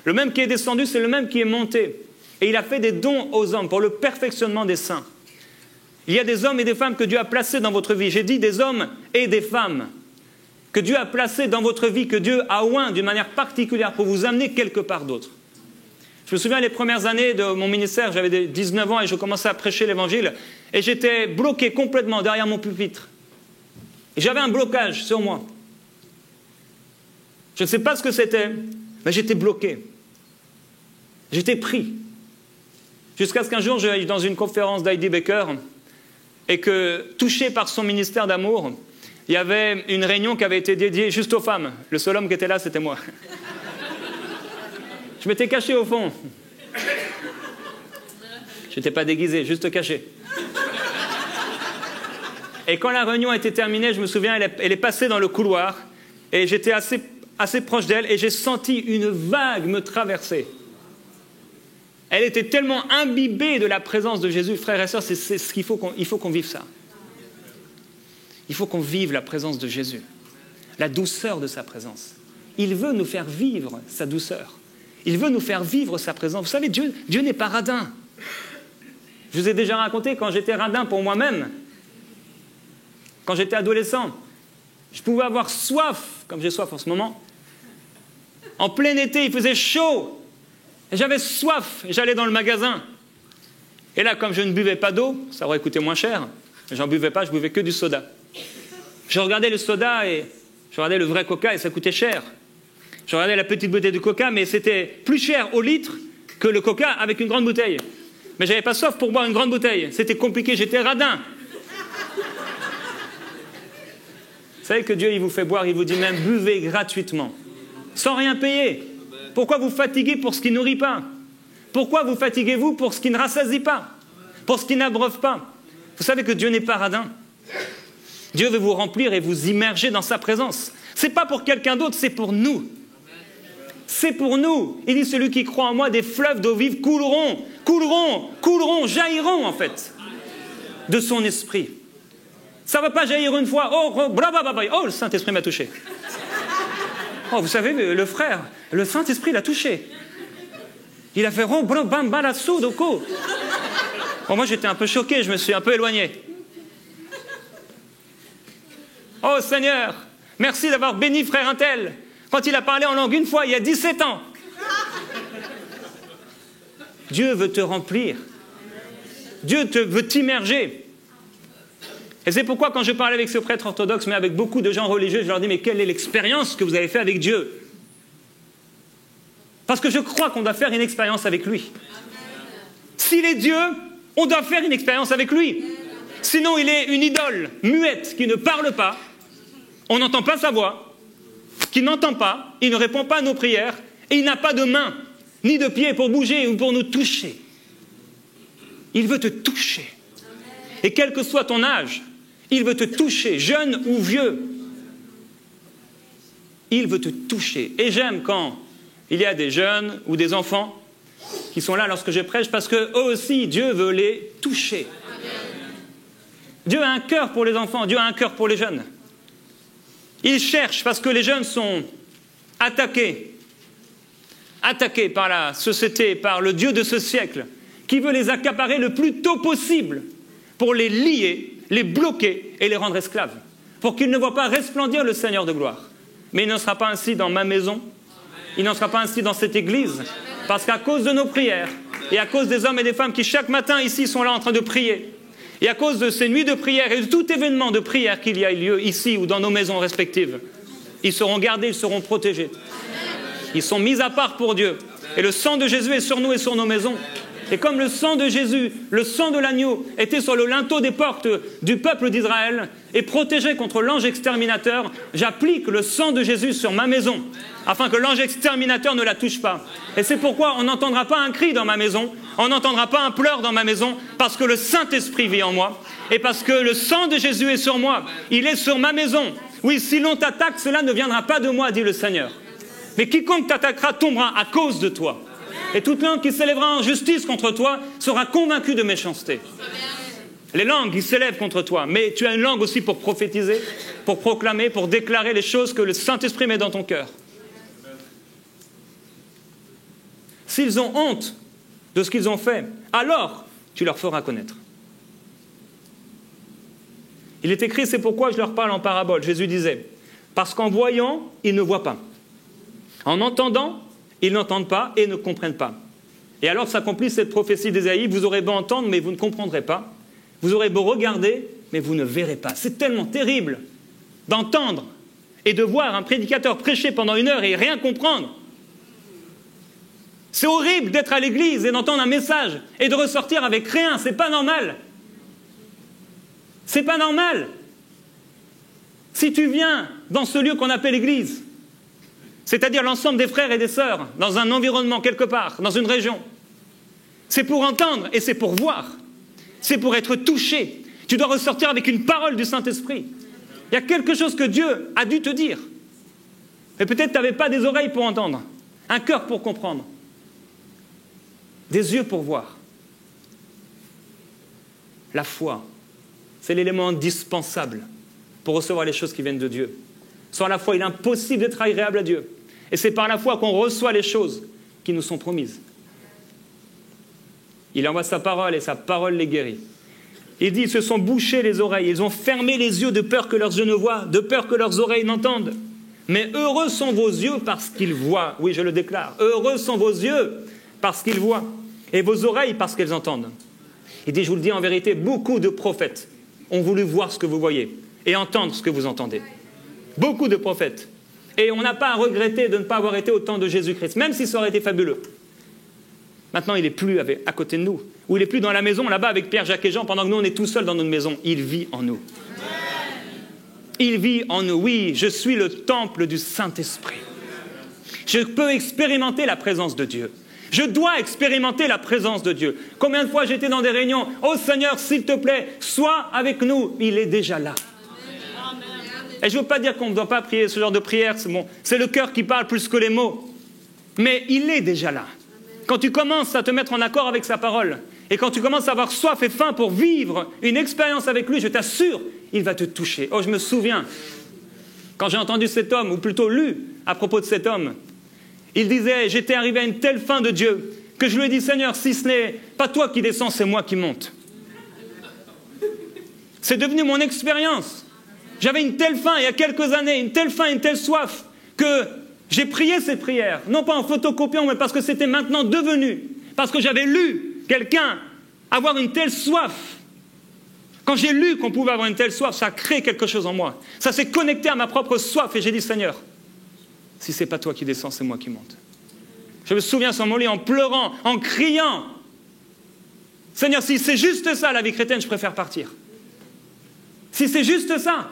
Le même qui est descendu, c'est le même qui est monté. Et il a fait des dons aux hommes pour le perfectionnement des saints. Il y a des hommes et des femmes que Dieu a placés dans votre vie. J'ai dit des hommes et des femmes que Dieu a placés dans votre vie, que Dieu a oint d'une manière particulière pour vous amener quelque part d'autre. Je me souviens les premières années de mon ministère, j'avais 19 ans et je commençais à prêcher l'évangile et j'étais bloqué complètement derrière mon pupitre. Et j'avais un blocage sur moi. Je ne sais pas ce que c'était, mais j'étais bloqué. J'étais pris. Jusqu'à ce qu'un jour, j'aille dans une conférence d'Heidi Baker et que, touché par son ministère d'amour, il y avait une réunion qui avait été dédiée juste aux femmes. Le seul homme qui était là, c'était moi. Je m'étais caché au fond. Je n'étais pas déguisé, juste caché. Et quand la réunion a été terminée, je me souviens, elle est passée dans le couloir et j'étais assez proche d'elle et j'ai senti une vague me traverser. Elle était tellement imbibée de la présence de Jésus. Frères et sœurs, c'est ce qu'il faut qu'on vive ça. Il faut qu'on vive la présence de Jésus, la douceur de sa présence. Il veut nous faire vivre sa douceur. Il veut nous faire vivre sa présence. Vous savez, Dieu n'est pas radin. Je vous ai déjà raconté quand j'étais radin pour moi-même, quand j'étais adolescent, je pouvais avoir soif, comme j'ai soif en ce moment. En plein été, il faisait chaud. Et j'avais soif. Et j'allais dans le magasin. Et là, comme je ne buvais pas d'eau, ça aurait coûté moins cher. J'en buvais pas, je buvais que du soda. Je regardais le soda et je regardais le vrai coca et ça coûtait cher. Je regardais la petite bouteille de coca, mais c'était plus cher au litre que le coca avec une grande bouteille. Mais je n'avais pas soif pour boire une grande bouteille. C'était compliqué, j'étais radin. Vous savez que Dieu, il vous fait boire, il vous dit même buvez gratuitement, sans rien payer. Pourquoi vous fatiguez pour ce qui ne nourrit pas? Pourquoi vous fatiguez-vous pour ce qui ne rassasie pas? Pour ce qui n'abreuve pas? Vous savez que Dieu n'est pas radin. Dieu veut vous remplir et vous immerger dans sa présence. Ce n'est pas pour quelqu'un d'autre, c'est pour nous. C'est pour nous. Il dit, celui qui croit en moi, des fleuves d'eau vive couleront, jailliront en fait, de son esprit. Ça ne va pas jaillir une fois. Oh, le Saint-Esprit m'a touché. Oh, vous savez, le frère, le Saint-Esprit l'a touché. Il a fait oh, moi j'étais un peu choqué, je me suis un peu éloigné. Oh Seigneur, merci d'avoir béni frère Untel quand il a parlé en langue une fois il y a 17 ans. Dieu veut te remplir. Dieu veut t'immerger. Et c'est pourquoi quand je parle avec ce prêtre orthodoxe, mais avec beaucoup de gens religieux, je leur dis mais quelle est l'expérience que vous avez faite avec Dieu? Parce que je crois qu'on doit faire une expérience avec lui. S'il est Dieu, on doit faire une expérience avec lui. Sinon, il est une idole muette qui ne parle pas, on n'entend pas sa voix, qui n'entend pas, il ne répond pas à nos prières, et il n'a pas de main, ni de pied pour bouger ou pour nous toucher. Il veut te toucher. Et quel que soit ton âge, il veut te toucher, jeune ou vieux. Il veut te toucher. Et j'aime quand il y a des jeunes ou des enfants qui sont là lorsque je prêche, parce qu'eux aussi, Dieu veut les toucher. Dieu a un cœur pour les enfants, Dieu a un cœur pour les jeunes. Il cherche, parce que les jeunes sont attaqués par la société, par le Dieu de ce siècle, qui veut les accaparer le plus tôt possible pour les lier, les bloquer et les rendre esclaves, pour qu'ils ne voient pas resplendir le Seigneur de gloire. Mais il n'en sera pas ainsi dans ma maison, il n'en sera pas ainsi dans cette église, parce qu'à cause de nos prières, et à cause des hommes et des femmes qui chaque matin ici sont là en train de prier, et à cause de ces nuits de prière et de tout événement de prière qu'il y a lieu ici ou dans nos maisons respectives, ils seront gardés, ils seront protégés. Ils sont mis à part pour Dieu. Et le sang de Jésus est sur nous et sur nos maisons. Et comme le sang de Jésus, le sang de l'agneau, était sur le linteau des portes du peuple d'Israël et protégé contre l'ange exterminateur, j'applique le sang de Jésus sur ma maison, afin que l'ange exterminateur ne la touche pas. Et c'est pourquoi on n'entendra pas un cri dans ma maison, on n'entendra pas un pleur dans ma maison, parce que le Saint-Esprit vit en moi, et parce que le sang de Jésus est sur moi, il est sur ma maison. Oui, si l'on t'attaque, cela ne viendra pas de moi, dit le Seigneur. Mais quiconque t'attaquera tombera à cause de toi. Et toute langue qui s'élèvera en justice contre toi sera convaincue de méchanceté. Les langues qui s'élèvent contre toi, mais tu as une langue aussi pour prophétiser, pour proclamer, pour déclarer les choses que le Saint-Esprit met dans ton cœur. S'ils ont honte de ce qu'ils ont fait, alors tu leur feras connaître. Il est écrit, c'est pourquoi je leur parle en parabole. Jésus disait, parce qu'en voyant, ils ne voient pas. En entendant, ils n'entendent pas et ne comprennent pas. Et alors s'accomplit cette prophétie d'Ésaïe, vous aurez beau entendre, mais vous ne comprendrez pas. Vous aurez beau regarder, mais vous ne verrez pas. C'est tellement terrible d'entendre et de voir un prédicateur prêcher pendant 1 heure et rien comprendre. C'est horrible d'être à l'église et d'entendre un message et de ressortir avec rien. C'est pas normal. C'est pas normal. Si tu viens dans ce lieu qu'on appelle l'église, c'est-à-dire l'ensemble des frères et des sœurs, dans un environnement quelque part, dans une région, c'est pour entendre et c'est pour voir. C'est pour être touché. Tu dois ressortir avec une parole du Saint-Esprit. Il y a quelque chose que Dieu a dû te dire. Mais peut-être tu n'avais pas des oreilles pour entendre, un cœur pour comprendre. des yeux pour voir. La foi, c'est l'élément indispensable pour recevoir les choses qui viennent de Dieu. Sans la foi, il est impossible d'être agréable à Dieu. Et c'est par la foi qu'on reçoit les choses qui nous sont promises. Il envoie sa parole et sa parole les guérit. Il dit, ils se sont bouchés les oreilles, ils ont fermé les yeux de peur que leurs yeux ne voient, de peur que leurs oreilles n'entendent. Mais heureux sont vos yeux parce qu'ils voient. Oui, je le déclare. Heureux sont vos yeux parce qu'ils voient. Et vos oreilles parce qu'elles entendent. Il dit, je vous le dis en vérité, beaucoup de prophètes ont voulu voir ce que vous voyez et entendre ce que vous entendez. Beaucoup de prophètes. Et on n'a pas à regretter de ne pas avoir été au temps de Jésus-Christ, même si ça aurait été fabuleux. Maintenant, il n'est plus à côté de nous. Ou il n'est plus dans la maison, là-bas, avec Pierre, Jacques et Jean, pendant que nous, on est tout seuls dans notre maison. Il vit en nous. Il vit en nous. Oui, je suis le temple du Saint-Esprit. Je peux expérimenter la présence de Dieu. Je dois expérimenter la présence de Dieu. Combien de fois j'étais dans des réunions, « Oh Seigneur, s'il te plaît, sois avec nous. » Il est déjà là. Et je ne veux pas dire qu'on ne doit pas prier ce genre de prière, c'est bon. C'est le cœur qui parle plus que les mots. Mais il est déjà là. Quand tu commences à te mettre en accord avec sa parole, et quand tu commences à avoir soif et faim pour vivre une expérience avec lui, je t'assure, il va te toucher. Oh, je me souviens, quand j'ai entendu cet homme, ou plutôt lu à propos de cet homme, il disait, j'étais arrivé à une telle faim de Dieu, que je lui ai dit, Seigneur, si ce n'est pas toi qui descends, c'est moi qui monte. C'est devenu mon expérience. J'avais une telle faim, il y a quelques années, une telle faim, une telle soif, que j'ai prié ces prières, non pas en photocopiant, mais parce que c'était maintenant devenu, parce que j'avais lu quelqu'un avoir une telle soif. Quand j'ai lu qu'on pouvait avoir une telle soif, ça a créé quelque chose en moi. Ça s'est connecté à ma propre soif et j'ai dit, Seigneur, si ce n'est pas toi qui descends, c'est moi qui monte. Je me souviens sur mon lit en pleurant, en criant, Seigneur, si c'est juste ça la vie chrétienne, je préfère partir. Si c'est juste ça,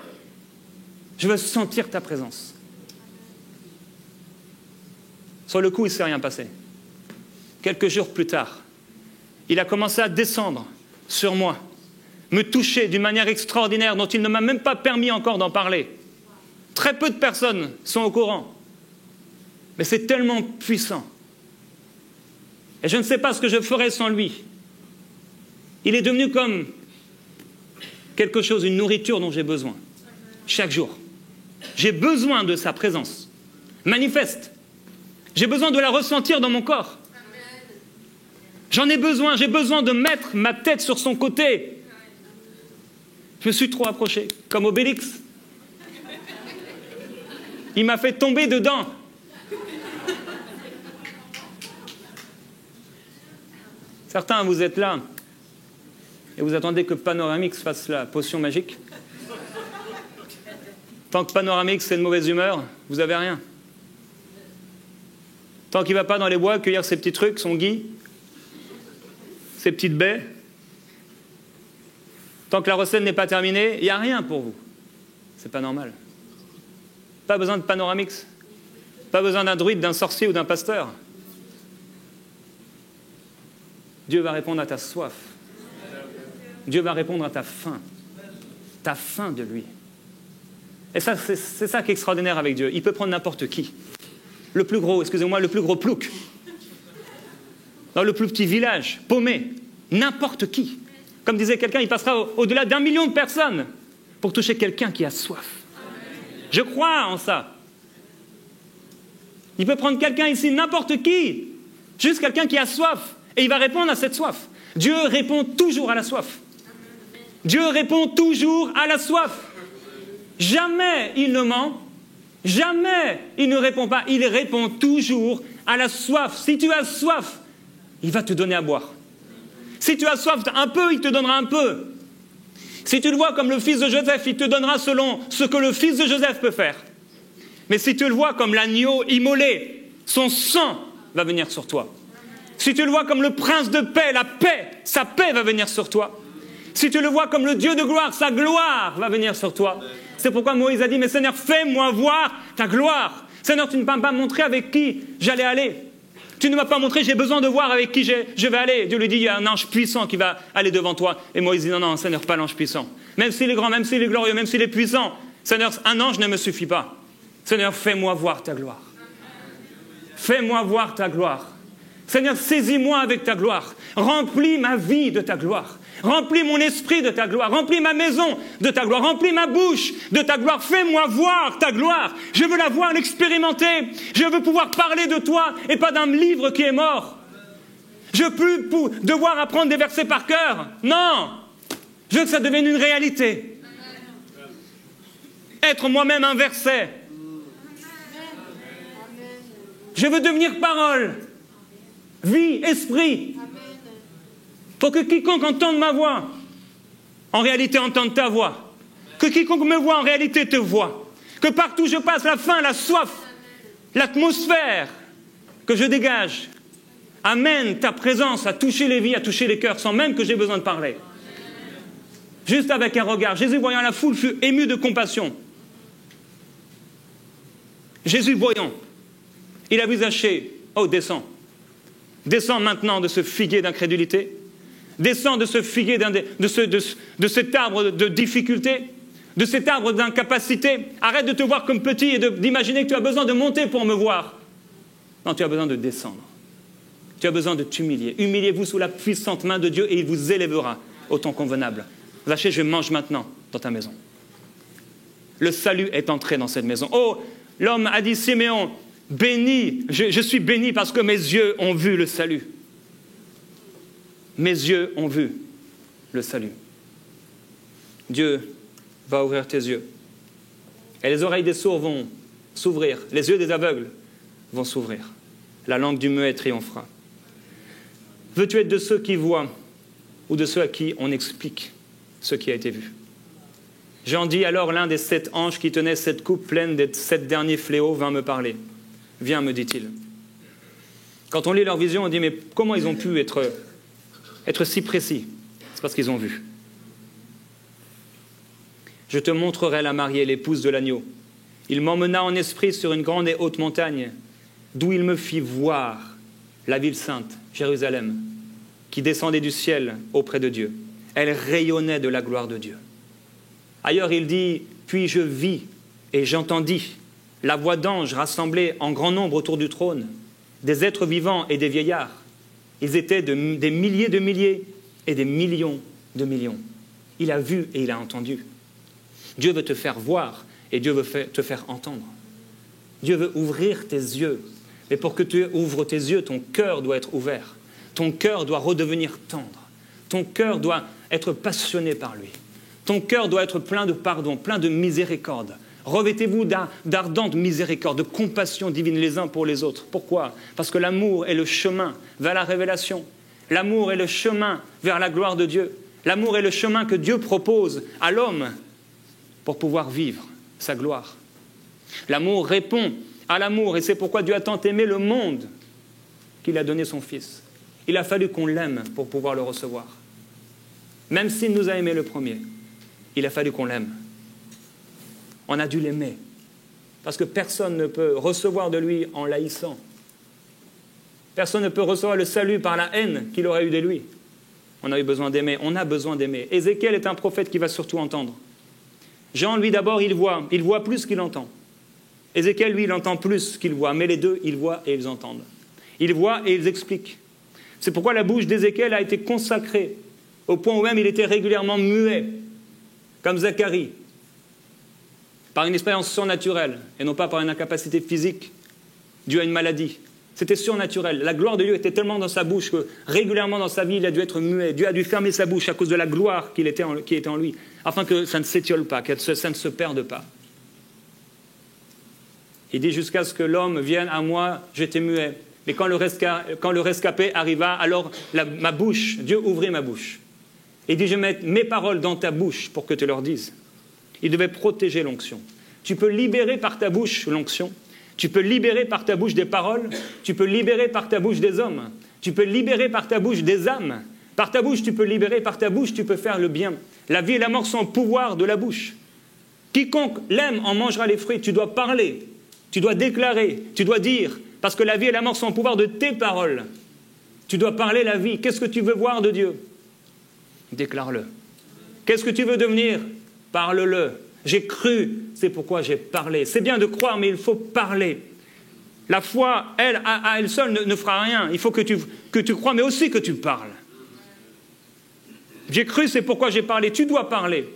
je veux sentir ta présence. Sur le coup, il ne s'est rien passé. Quelques jours plus tard, il a commencé à descendre sur moi, me toucher d'une manière extraordinaire dont il ne m'a même pas permis encore d'en parler. Très peu de personnes sont au courant. Mais c'est tellement puissant. Et je ne sais pas ce que je ferais sans lui. Il est devenu comme quelque chose, une nourriture dont j'ai besoin. Chaque jour. J'ai besoin de sa présence. Manifeste. J'ai besoin de la ressentir dans mon corps. J'en ai besoin. J'ai besoin de mettre ma tête sur son côté. Je me suis trop approché, comme Obélix. Il m'a fait tomber dedans. Certains, vous êtes là et vous attendez que Panoramix fasse la potion magique. Tant que Panoramix est de mauvaise humeur, vous n'avez rien. Tant qu'il ne va pas dans les bois cueillir ses petits trucs, son gui, ses petites baies, tant que la recette n'est pas terminée, il n'y a rien pour vous. C'est pas normal. Pas besoin de Panoramix. Pas besoin d'un druide, d'un sorcier ou d'un pasteur. Dieu va répondre à ta soif. Dieu va répondre à ta faim de lui. Et ça, c'est ça qui est extraordinaire avec Dieu. Il peut prendre n'importe qui. Le plus gros, excusez-moi, le plus gros plouc. Dans le plus petit village, paumé. N'importe qui. Comme disait quelqu'un, il passera au-delà d'1 million de personnes pour toucher quelqu'un qui a soif. Je crois en ça. Il peut prendre quelqu'un ici, n'importe qui. Juste quelqu'un qui a soif. Et il va répondre à cette soif. Dieu répond toujours à la soif. Dieu répond toujours à la soif. Jamais il ne ment. Jamais il ne répond pas. Il répond toujours à la soif. Si tu as soif, il va te donner à boire. Si tu as soif un peu, il te donnera un peu. Si tu le vois comme le fils de Joseph, il te donnera selon ce que le fils de Joseph peut faire. Mais si tu le vois comme l'agneau immolé, son sang va venir sur toi. Si tu le vois comme le prince de paix, la paix, sa paix va venir sur toi. Si tu le vois comme le Dieu de gloire, sa gloire va venir sur toi. C'est pourquoi Moïse a dit, mais Seigneur, fais-moi voir ta gloire. Seigneur, tu ne m'as pas montré avec qui j'allais aller. Tu ne m'as pas montré, j'ai besoin de voir avec qui je vais aller. Dieu lui dit, il y a un ange puissant qui va aller devant toi. Et Moïse dit, non, non, Seigneur, pas l'ange puissant. Même s'il est grand, même s'il est glorieux, même s'il est puissant. Seigneur, un ange ne me suffit pas. Seigneur, fais-moi voir ta gloire. Fais-moi voir ta gloire. Seigneur, saisis-moi avec ta gloire. Remplis ma vie de ta gloire. Remplis mon esprit de ta gloire. Remplis ma maison de ta gloire. Remplis ma bouche de ta gloire. Fais-moi voir ta gloire. Je veux la voir, l'expérimenter. Je veux pouvoir parler de toi et pas d'un livre qui est mort. Je veux plus devoir apprendre des versets par cœur. Non. Je veux que ça devienne une réalité. Être moi-même un verset. Je veux devenir parole. Vie, esprit. Pour que quiconque entende ma voix, en réalité entende ta voix. Que quiconque me voit, en réalité te voit. Que partout je passe, la faim, la soif, l'atmosphère que je dégage amène ta présence à toucher les vies, à toucher les cœurs, sans même que j'ai besoin de parler. Juste avec un regard. Jésus, voyant la foule, fut ému de compassion. Jésus, voyant, il a vu Zachée. Oh, descends. Descends maintenant de ce figuier d'incrédulité. Descends de ce figuier, de cet arbre de difficulté, de cet arbre d'incapacité. Arrête de te voir comme petit et d'imaginer que tu as besoin de monter pour me voir. Non, tu as besoin de descendre. Tu as besoin de t'humilier. Humiliez-vous sous la puissante main de Dieu et il vous élèvera au temps convenable. Zachée, je mange maintenant dans ta maison. Le salut est entré dans cette maison. Oh, l'homme a dit, Siméon, béni, je suis béni parce que mes yeux ont vu le salut. Mes yeux ont vu le salut. Dieu va ouvrir tes yeux. Et les oreilles des sourds vont s'ouvrir. Les yeux des aveugles vont s'ouvrir. La langue du muet triomphera. Veux-tu être de ceux qui voient ou de ceux à qui on explique ce qui a été vu? Jean dit alors, l'un des 7 anges qui tenait cette coupe pleine des 7 derniers fléaux vint me parler. Viens, me dit-il. Quand on lit leur vision, on dit, mais comment ils ont pu être si précis? C'est parce qu'ils ont vu. Je te montrerai la mariée, l'épouse de l'agneau. Il m'emmena en esprit sur une grande et haute montagne, d'où il me fit voir la ville sainte, Jérusalem, qui descendait du ciel auprès de Dieu. Elle rayonnait de la gloire de Dieu. Ailleurs, il dit, puis je vis et j'entendis la voix d'anges rassemblés en grand nombre autour du trône, des êtres vivants et des vieillards. Ils étaient des milliers de milliers et des millions de millions. Il a vu et il a entendu. Dieu veut te faire voir et Dieu veut te faire entendre. Dieu veut ouvrir tes yeux. Mais pour que tu ouvres tes yeux, ton cœur doit être ouvert. Ton cœur doit redevenir tendre. Ton cœur doit être passionné par lui. Ton cœur doit être plein de pardon, plein de miséricorde. Revêtez-vous d'ardente miséricorde, de compassion divine les uns pour les autres. Pourquoi? Parce que l'amour est le chemin vers la révélation. L'amour est le chemin vers la gloire de Dieu. L'amour est le chemin que Dieu propose à l'homme pour pouvoir vivre sa gloire. L'amour répond à l'amour et c'est pourquoi Dieu a tant aimé le monde qu'il a donné son Fils. Il a fallu qu'on l'aime pour pouvoir le recevoir. Même s'il nous a aimé le premier, il a fallu qu'on l'aime. On a dû l'aimer. Parce que personne ne peut recevoir de lui en l'haïssant. Personne ne peut recevoir le salut par la haine qu'il aurait eu de lui. On a eu besoin d'aimer. On a besoin d'aimer. Ézéchiel est un prophète qui va surtout entendre. Jean, lui, d'abord, il voit plus qu'il entend. Ézéchiel, lui, il entend plus qu'il voit. Mais les deux, ils voient et ils entendent. Ils voient et ils expliquent. C'est pourquoi la bouche d'Ézéchiel a été consacrée, au point où même il était régulièrement muet, comme Zacharie, par une expérience surnaturelle, et non pas par une incapacité physique due à une maladie. C'était surnaturel. La gloire de Dieu était tellement dans sa bouche que régulièrement dans sa vie, il a dû être muet. Dieu a dû fermer sa bouche à cause de la gloire qui était en lui, afin que ça ne s'étiole pas, que ça ne se perde pas. Il dit jusqu'à ce que l'homme vienne à moi, j'étais muet. Mais quand le rescapé arriva, alors ma bouche, Dieu ouvrit ma bouche. Il dit, je mets mes paroles dans ta bouche pour que tu leur dises. Il devait protéger l'onction. Tu peux libérer par ta bouche l'onction. Tu peux libérer par ta bouche des paroles. Tu peux libérer par ta bouche des hommes. Tu peux libérer par ta bouche des âmes. Par ta bouche, tu peux libérer. Par ta bouche, tu peux faire le bien. La vie et la mort sont au pouvoir de la bouche. Quiconque l'aime en mangera les fruits. Tu dois parler. Tu dois déclarer. Tu dois dire. Parce que la vie et la mort sont au pouvoir de tes paroles. Tu dois parler la vie. Qu'est-ce que tu veux voir de Dieu? Déclare-le. Qu'est-ce que tu veux devenir? Parle-le. J'ai cru, c'est pourquoi j'ai parlé. C'est bien de croire, mais il faut parler. La foi, elle, à elle seule, ne fera rien. Il faut que tu crois, mais aussi que tu parles. J'ai cru, c'est pourquoi j'ai parlé. Tu dois parler.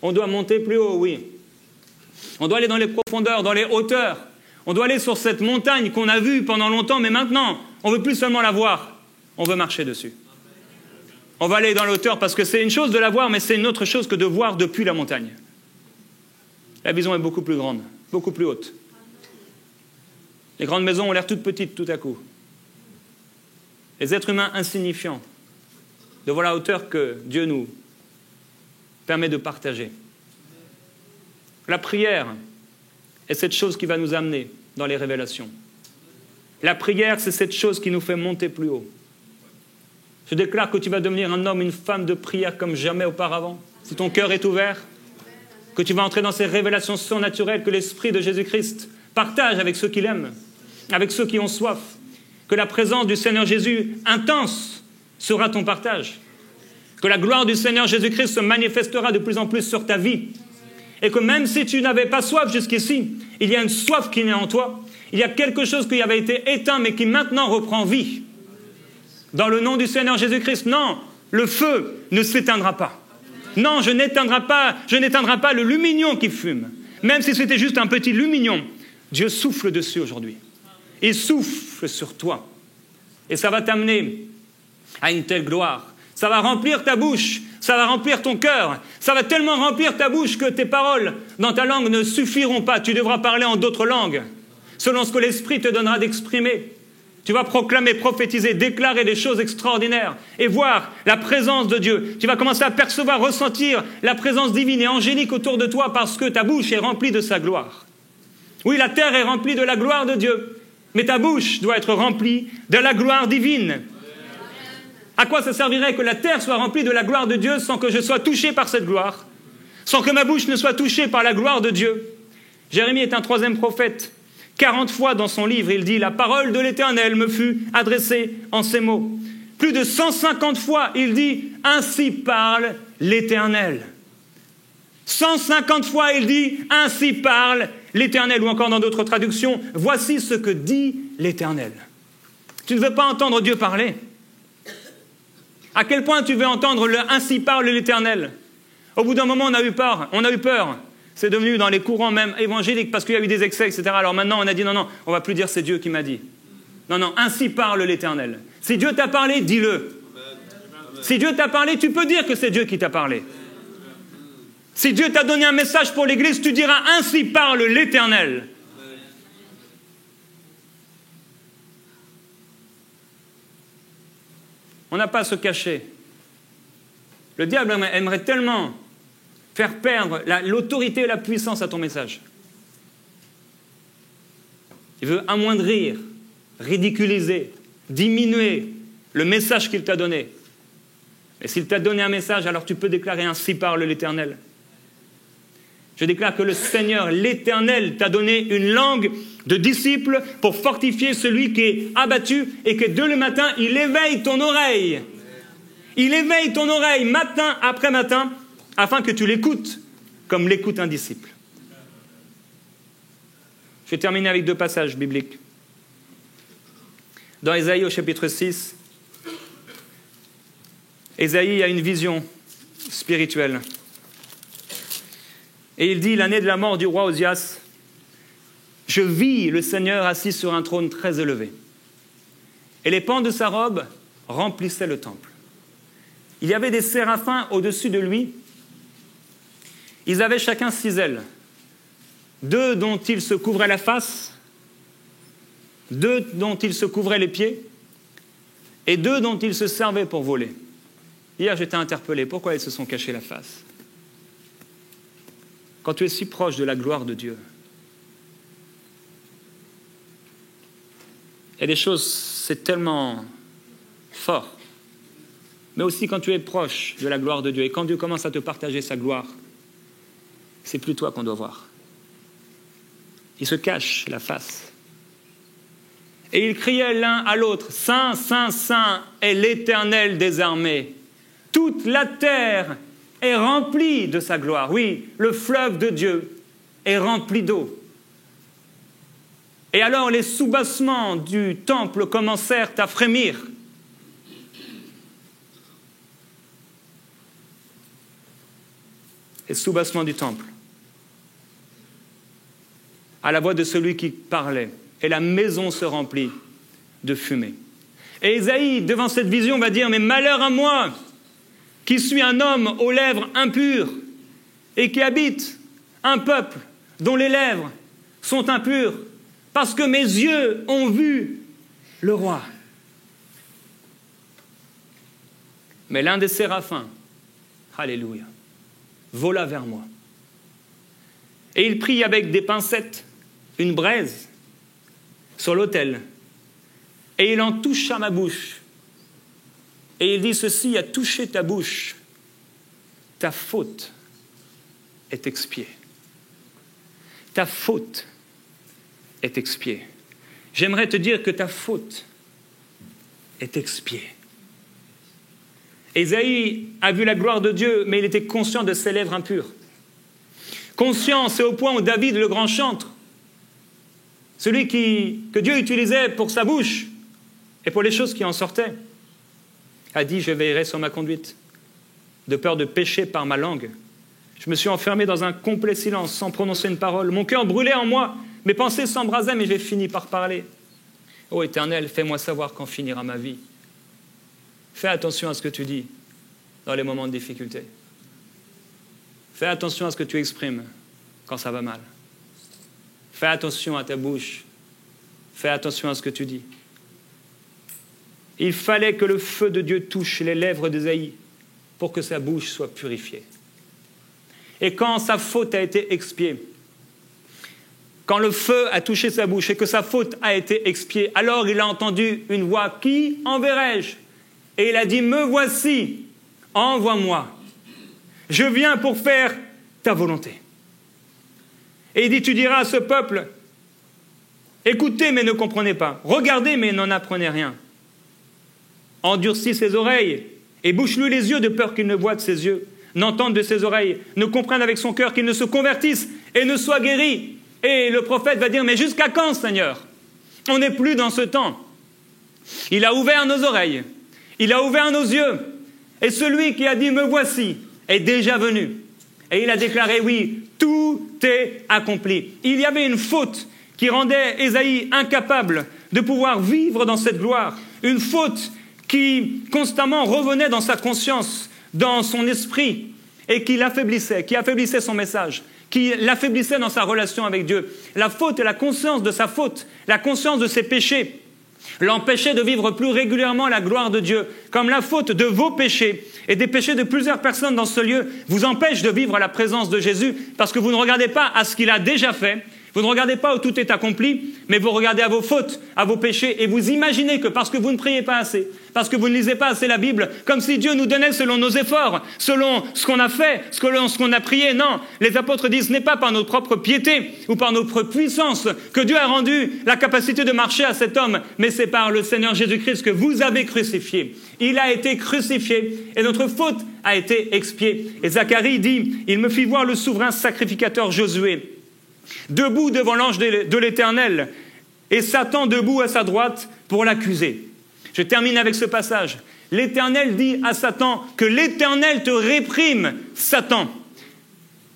On doit monter plus haut, oui. On doit aller dans les profondeurs, dans les hauteurs. On doit aller sur cette montagne qu'on a vue pendant longtemps, mais maintenant, on ne veut plus seulement la voir, on veut marcher dessus. On va aller dans l'auteur parce que c'est une chose de la voir, mais c'est une autre chose que de voir depuis la montagne. La vision est beaucoup plus grande, beaucoup plus haute. Les grandes maisons ont l'air toutes petites tout à coup. Les êtres humains insignifiants, devant la hauteur que Dieu nous permet de partager. La prière est cette chose qui va nous amener dans les révélations. La prière, c'est cette chose qui nous fait monter plus haut. Je déclare que tu vas devenir un homme, une femme de prière comme jamais auparavant. Si ton cœur est ouvert, que tu vas entrer dans ces révélations surnaturelles que l'Esprit de Jésus-Christ partage avec ceux qui l'aiment, avec ceux qui ont soif. Que la présence du Seigneur Jésus intense sera ton partage. Que la gloire du Seigneur Jésus-Christ se manifestera de plus en plus sur ta vie. Et que même si tu n'avais pas soif jusqu'ici, il y a une soif qui naît en toi. Il y a quelque chose qui avait été éteint mais qui maintenant reprend vie. Dans le nom du Seigneur Jésus-Christ, non, le feu ne s'éteindra pas. Non, je n'éteindrai pas le lumignon qui fume. Même si c'était juste un petit lumignon, Dieu souffle dessus aujourd'hui. Il souffle sur toi. Et ça va t'amener à une telle gloire. Ça va remplir ta bouche, ça va remplir ton cœur. Ça va tellement remplir ta bouche que tes paroles dans ta langue ne suffiront pas. Tu devras parler en d'autres langues, selon ce que l'Esprit te donnera d'exprimer. Tu vas proclamer, prophétiser, déclarer des choses extraordinaires et voir la présence de Dieu. Tu vas commencer à percevoir, ressentir la présence divine et angélique autour de toi parce que ta bouche est remplie de sa gloire. Oui, la terre est remplie de la gloire de Dieu, mais ta bouche doit être remplie de la gloire divine. À quoi ça servirait que la terre soit remplie de la gloire de Dieu sans que je sois touché par cette gloire, sans que ma bouche ne soit touchée par la gloire de Dieu? Jérémie est un troisième prophète. 40 fois dans son livre, il dit « La parole de l'Éternel me fut adressée en ces mots ». Plus de 150 fois, il dit « Ainsi parle l'Éternel ». 150 fois, il dit « Ainsi parle l'Éternel ». Ou encore dans d'autres traductions, « Voici ce que dit l'Éternel ». Tu ne veux pas entendre Dieu parler? À quel point tu veux entendre le « Ainsi parle l'Éternel » ? Au bout d'un moment, on a eu peur. C'est devenu dans les courants même évangéliques parce qu'il y a eu des excès, etc. Alors maintenant, on a dit non, on ne va plus dire c'est Dieu qui m'a dit. Non, ainsi parle l'Éternel. Si Dieu t'a parlé, dis-le. Si Dieu t'a parlé, tu peux dire que c'est Dieu qui t'a parlé. Si Dieu t'a donné un message pour l'Église, tu diras ainsi parle l'Éternel. On n'a pas à se cacher. Le diable aimerait tellement faire perdre l'autorité et la puissance à ton message. Il veut amoindrir, ridiculiser, diminuer le message qu'il t'a donné. Et s'il t'a donné un message, alors tu peux déclarer ainsi parle l'Éternel. Je déclare que le Seigneur, l'Éternel, t'a donné une langue de disciple pour fortifier celui qui est abattu et que dès le matin, il éveille ton oreille. Il éveille ton oreille matin après matin afin que tu l'écoutes comme l'écoute un disciple. Je vais terminer avec 2 passages bibliques. Dans Ésaïe au chapitre 6, Ésaïe a une vision spirituelle. Et il dit, l'année de la mort du roi Osias, « Je vis le Seigneur assis sur un trône très élevé. Et les pans de sa robe remplissaient le temple. Il y avait des séraphins au-dessus de lui. Ils avaient chacun 6 ailes. 2 dont ils se couvraient la face, 2 dont ils se couvraient les pieds, et 2 dont ils se servaient pour voler. » Hier, j'étais interpellé. Pourquoi ils se sont cachés la face? Quand tu es si proche de la gloire de Dieu, il y a des choses, c'est tellement fort. Mais aussi quand tu es proche de la gloire de Dieu, et quand Dieu commence à te partager sa gloire, c'est plus toi qu'on doit voir. Ils se cachent la face. Et ils criaient l'un à l'autre, « Saint, Saint, Saint est l'Éternel des armées. Toute la terre est remplie de sa gloire. » Oui, le fleuve de Dieu est rempli d'eau. Et alors les soubassements du temple commencèrent à frémir. Les soubassements du temple, à la voix de celui qui parlait, et la maison se remplit de fumée. Et Ésaïe, devant cette vision, va dire « Mais malheur à moi, qui suis un homme aux lèvres impures, et qui habite un peuple dont les lèvres sont impures, parce que mes yeux ont vu le roi. » Mais l'un des séraphins, alléluia, vola vers moi. Et il prit avec des pincettes une braise sur l'autel, et il en toucha ma bouche. Et il dit ceci: à toucher ta bouche, ta faute est expiée. Ta faute est expiée. J'aimerais te dire que ta faute est expiée. Ésaïe a vu la gloire de Dieu, mais il était conscient de ses lèvres impures. Conscient, c'est au point où David, le grand chantre, celui que Dieu utilisait pour sa bouche et pour les choses qui en sortaient, a dit « Je veillerai sur ma conduite, de peur de pécher par ma langue. Je me suis enfermé dans un complet silence, sans prononcer une parole. Mon cœur brûlait en moi, mes pensées s'embrasaient, mais j'ai fini par parler. Ô Éternel, fais-moi savoir quand finira ma vie. Fais attention à ce que tu dis dans les moments de difficulté. Fais attention à ce que tu exprimes quand ça va mal. Fais attention à ta bouche. Fais attention à ce que tu dis. » Il fallait que le feu de Dieu touche les lèvres d'Ésaïe pour que sa bouche soit purifiée. Et quand sa faute a été expiée, quand le feu a touché sa bouche et que sa faute a été expiée, alors il a entendu une voix: « Qui enverrai-je » Et il a dit « Me voici, envoie-moi. Je viens pour faire ta volonté. » Et il dit « Tu diras à ce peuple, écoutez mais ne comprenez pas, regardez mais n'en apprenez rien. Endurcis ses oreilles et bouche-lui les yeux de peur qu'il ne voie de ses yeux, n'entende de ses oreilles, ne comprenne avec son cœur, qu'il ne se convertisse et ne soit guéri. » Et le prophète va dire « Mais jusqu'à quand, Seigneur? On n'est plus dans ce temps. » Il a ouvert nos oreilles, il a ouvert nos yeux, et celui qui a dit « Me voici » est déjà venu. Et il a déclaré « Oui, tout est accompli. » Il y avait une faute qui rendait Ésaïe incapable de pouvoir vivre dans cette gloire, une faute qui constamment revenait dans sa conscience, dans son esprit, et qui affaiblissait son message, qui l'affaiblissait dans sa relation avec Dieu. La faute et la conscience de sa faute, la conscience de ses péchés, l'empêchait de vivre plus régulièrement la gloire de Dieu, comme la faute de vos péchés et des péchés de plusieurs personnes dans ce lieu vous empêche de vivre la présence de Jésus, parce que vous ne regardez pas à ce qu'il a déjà fait, vous ne regardez pas où tout est accompli, mais vous regardez à vos fautes, à vos péchés, et vous imaginez que parce que vous ne priez pas assez, parce que vous ne lisez pas assez la Bible, comme si Dieu nous donnait selon nos efforts, selon ce qu'on a fait, selon ce qu'on a prié. Non, les apôtres disent, ce n'est pas par notre propre piété ou par notre puissance que Dieu a rendu la capacité de marcher à cet homme, mais c'est par le Seigneur Jésus-Christ que vous avez crucifié. Il a été crucifié et notre faute a été expiée. Et Zacharie dit, il me fit voir le souverain sacrificateur Josué, debout devant l'ange de l'Éternel, et Satan debout à sa droite pour l'accuser. Je termine avec ce passage. L'Éternel dit à Satan que l'Éternel te réprime, Satan.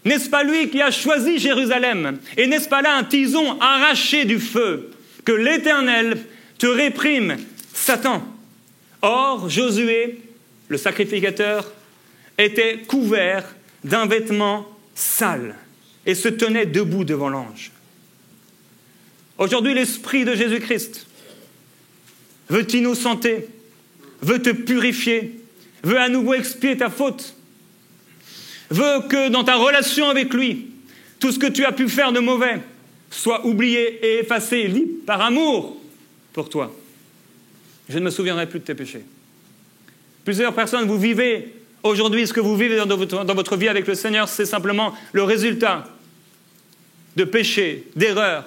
N'est-ce pas lui qui a choisi Jérusalem? Et n'est-ce pas là un tison arraché du feu? Que l'Éternel te réprime, Satan. Or, Josué, le sacrificateur, était couvert d'un vêtement sale et se tenait debout devant l'ange. Aujourd'hui, l'Esprit de Jésus-Christ veut t'innocenter, veut te purifier, veut à nouveau expier ta faute, veut que dans ta relation avec lui, tout ce que tu as pu faire de mauvais soit oublié et effacé, libre par amour pour toi. Je ne me souviendrai plus de tes péchés. Plusieurs personnes, vous vivez aujourd'hui, ce que vous vivez dans votre vie avec le Seigneur, c'est simplement le résultat de péchés, d'erreurs,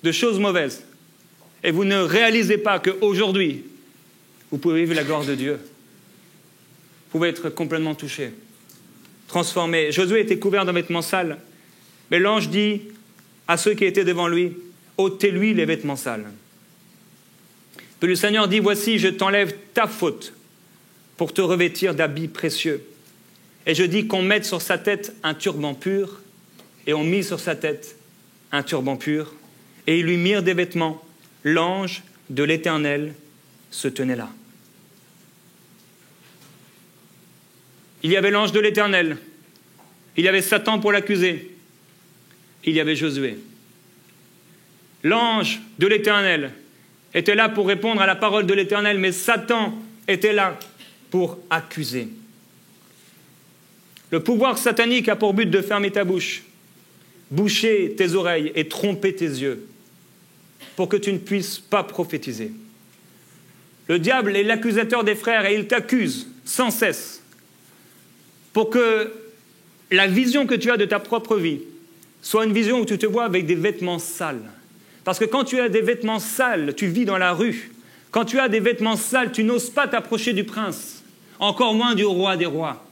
de choses mauvaises. Et vous ne réalisez pas qu'aujourd'hui, vous pouvez vivre la gloire de Dieu. Vous pouvez être complètement touché, transformé. Josué était couvert d'un vêtement sale, mais l'ange dit à ceux qui étaient devant lui, ôtez-lui les vêtements sales. Puis le Seigneur dit, voici, je t'enlève ta faute pour te revêtir d'habits précieux. Et je dis qu'on mette sur sa tête un turban pur, et on mit sur sa tête un turban pur, et ils lui mirent des vêtements. L'ange de l'Éternel se tenait là. Il y avait l'ange de l'Éternel, il y avait Satan pour l'accuser, il y avait Josué. L'ange de l'Éternel était là pour répondre à la parole de l'Éternel, mais Satan était là pour accuser. Le pouvoir satanique a pour but de fermer ta bouche, boucher tes oreilles et tromper tes yeux, pour que tu ne puisses pas prophétiser. Le diable est l'accusateur des frères et il t'accuse sans cesse pour que la vision que tu as de ta propre vie soit une vision où tu te vois avec des vêtements sales. Parce que quand tu as des vêtements sales, tu vis dans la rue. Quand tu as des vêtements sales, tu n'oses pas t'approcher du prince, encore moins du roi des rois.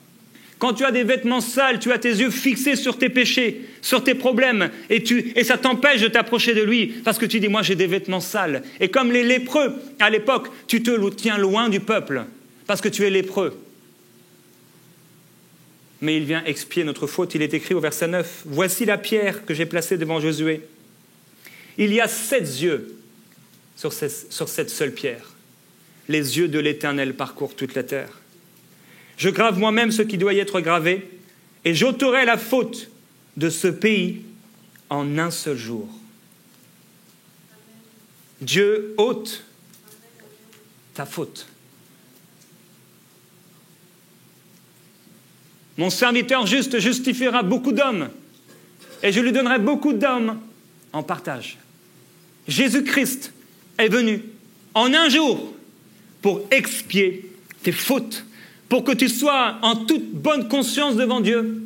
Quand tu as des vêtements sales, tu as tes yeux fixés sur tes péchés, sur tes problèmes, et ça t'empêche de t'approcher de lui, parce que tu dis, moi j'ai des vêtements sales. Et comme les lépreux, à l'époque, tu te tiens loin du peuple, parce que tu es lépreux. Mais il vient expier notre faute, il est écrit au verset 9, « Voici la pierre que j'ai placée devant Josué. Il y a 7 yeux sur cette seule pierre. Les yeux de l'Éternel parcourent toute la terre. Je grave moi-même ce qui doit y être gravé, et j'ôterai la faute de ce pays en un seul jour. » Dieu ôte ta faute. Mon serviteur juste justifiera beaucoup d'hommes, et je lui donnerai beaucoup d'hommes en partage. Jésus-Christ est venu en un jour pour expier tes fautes, pour que tu sois en toute bonne conscience devant Dieu,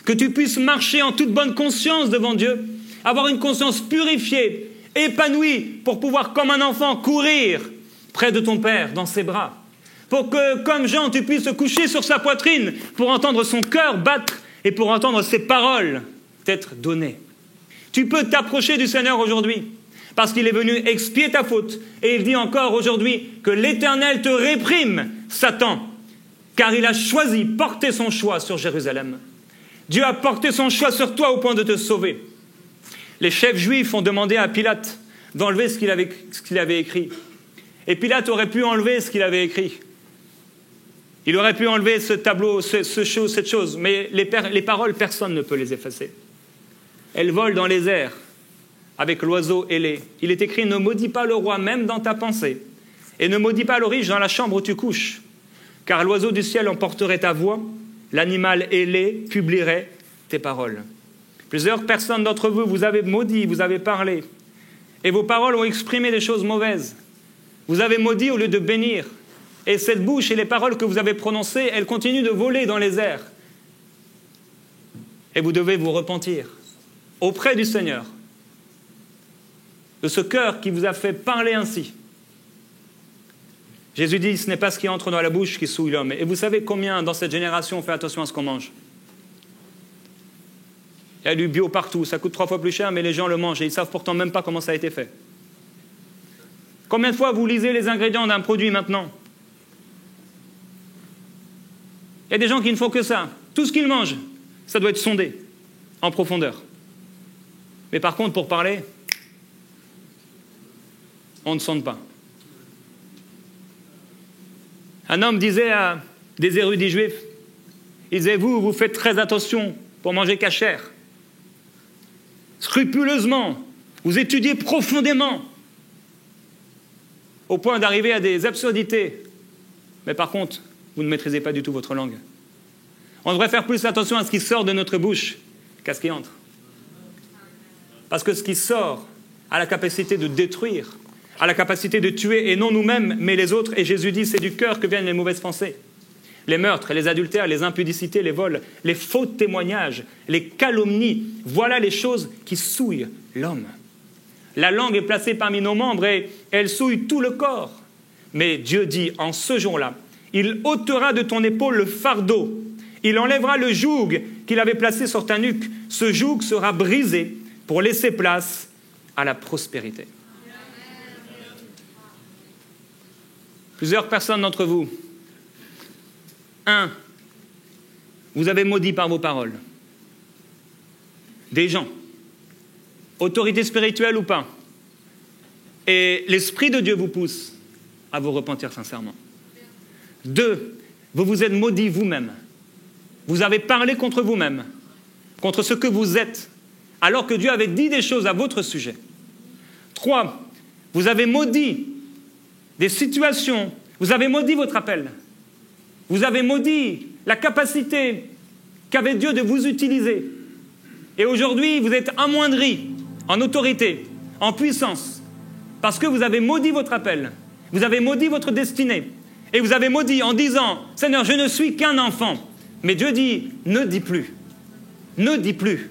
que tu puisses marcher en toute bonne conscience devant Dieu, avoir une conscience purifiée, épanouie, pour pouvoir, comme un enfant, courir près de ton Père, dans ses bras, pour que, comme Jean, tu puisses te coucher sur sa poitrine, pour entendre son cœur battre et pour entendre ses paroles t'être données. Tu peux t'approcher du Seigneur aujourd'hui, parce qu'il est venu expier ta faute, et il dit encore aujourd'hui que l'Éternel te réprime, Satan, car il a choisi, porté son choix sur Jérusalem. Dieu a porté son choix sur toi au point de te sauver. Les chefs juifs ont demandé à Pilate d'enlever ce qu'il avait écrit. Et Pilate aurait pu enlever ce qu'il avait écrit. Il aurait pu enlever ce tableau, cette chose, mais les paroles, personne ne peut les effacer. Elles volent dans les airs, avec l'oiseau ailé. Il est écrit, ne maudis pas le roi même dans ta pensée, et ne maudis pas le riche dans la chambre où tu couches. Car l'oiseau du ciel emporterait ta voix, l'animal ailé publierait tes paroles. Plusieurs personnes d'entre vous, vous avez maudit, vous avez parlé, et vos paroles ont exprimé des choses mauvaises. Vous avez maudit au lieu de bénir, et cette bouche et les paroles que vous avez prononcées, elles continuent de voler dans les airs. Et vous devez vous repentir auprès du Seigneur de ce cœur qui vous a fait parler ainsi. Jésus dit, ce n'est pas ce qui entre dans la bouche qui souille l'homme. Et vous savez combien dans cette génération on fait attention à ce qu'on mange? Il y a du bio partout, ça coûte 3 fois plus cher, mais les gens le mangent et ils ne savent pourtant même pas comment ça a été fait. Combien de fois vous lisez les ingrédients d'un produit maintenant? Il y a des gens qui ne font que ça. Tout ce qu'ils mangent, ça doit être sondé en profondeur. Mais par contre, pour parler, on ne sonde pas. Un homme disait à des érudits juifs, il disait, vous faites très attention pour manger cachère. Scrupuleusement, vous étudiez profondément, au point d'arriver à des absurdités. Mais par contre, vous ne maîtrisez pas du tout votre langue. On devrait faire plus attention à ce qui sort de notre bouche qu'à ce qui entre. Parce que ce qui sort a la capacité de détruire, a la capacité de tuer, et non nous-mêmes, mais les autres. Et Jésus dit, c'est du cœur que viennent les mauvaises pensées. Les meurtres, les adultères, les impudicités, les vols, les faux témoignages, les calomnies, voilà les choses qui souillent l'homme. La langue est placée parmi nos membres et elle souille tout le corps. Mais Dieu dit, en ce jour-là, il ôtera de ton épaule le fardeau, il enlèvera le joug qu'il avait placé sur ta nuque. Ce joug sera brisé pour laisser place à la prospérité. Plusieurs personnes d'entre vous. 1, vous avez maudit par vos paroles des gens, autorité spirituelle ou pas, et l'Esprit de Dieu vous pousse à vous repentir sincèrement. 2, vous vous êtes maudit vous-même. Vous avez parlé contre vous-même, contre ce que vous êtes, alors que Dieu avait dit des choses à votre sujet. 3, vous avez maudit des situations, vous avez maudit votre appel. Vous avez maudit la capacité qu'avait Dieu de vous utiliser. Et aujourd'hui, vous êtes amoindri en autorité, en puissance, parce que vous avez maudit votre appel, vous avez maudit votre destinée, et vous avez maudit en disant « Seigneur, je ne suis qu'un enfant ». Mais Dieu dit « Ne dis plus, ne dis plus,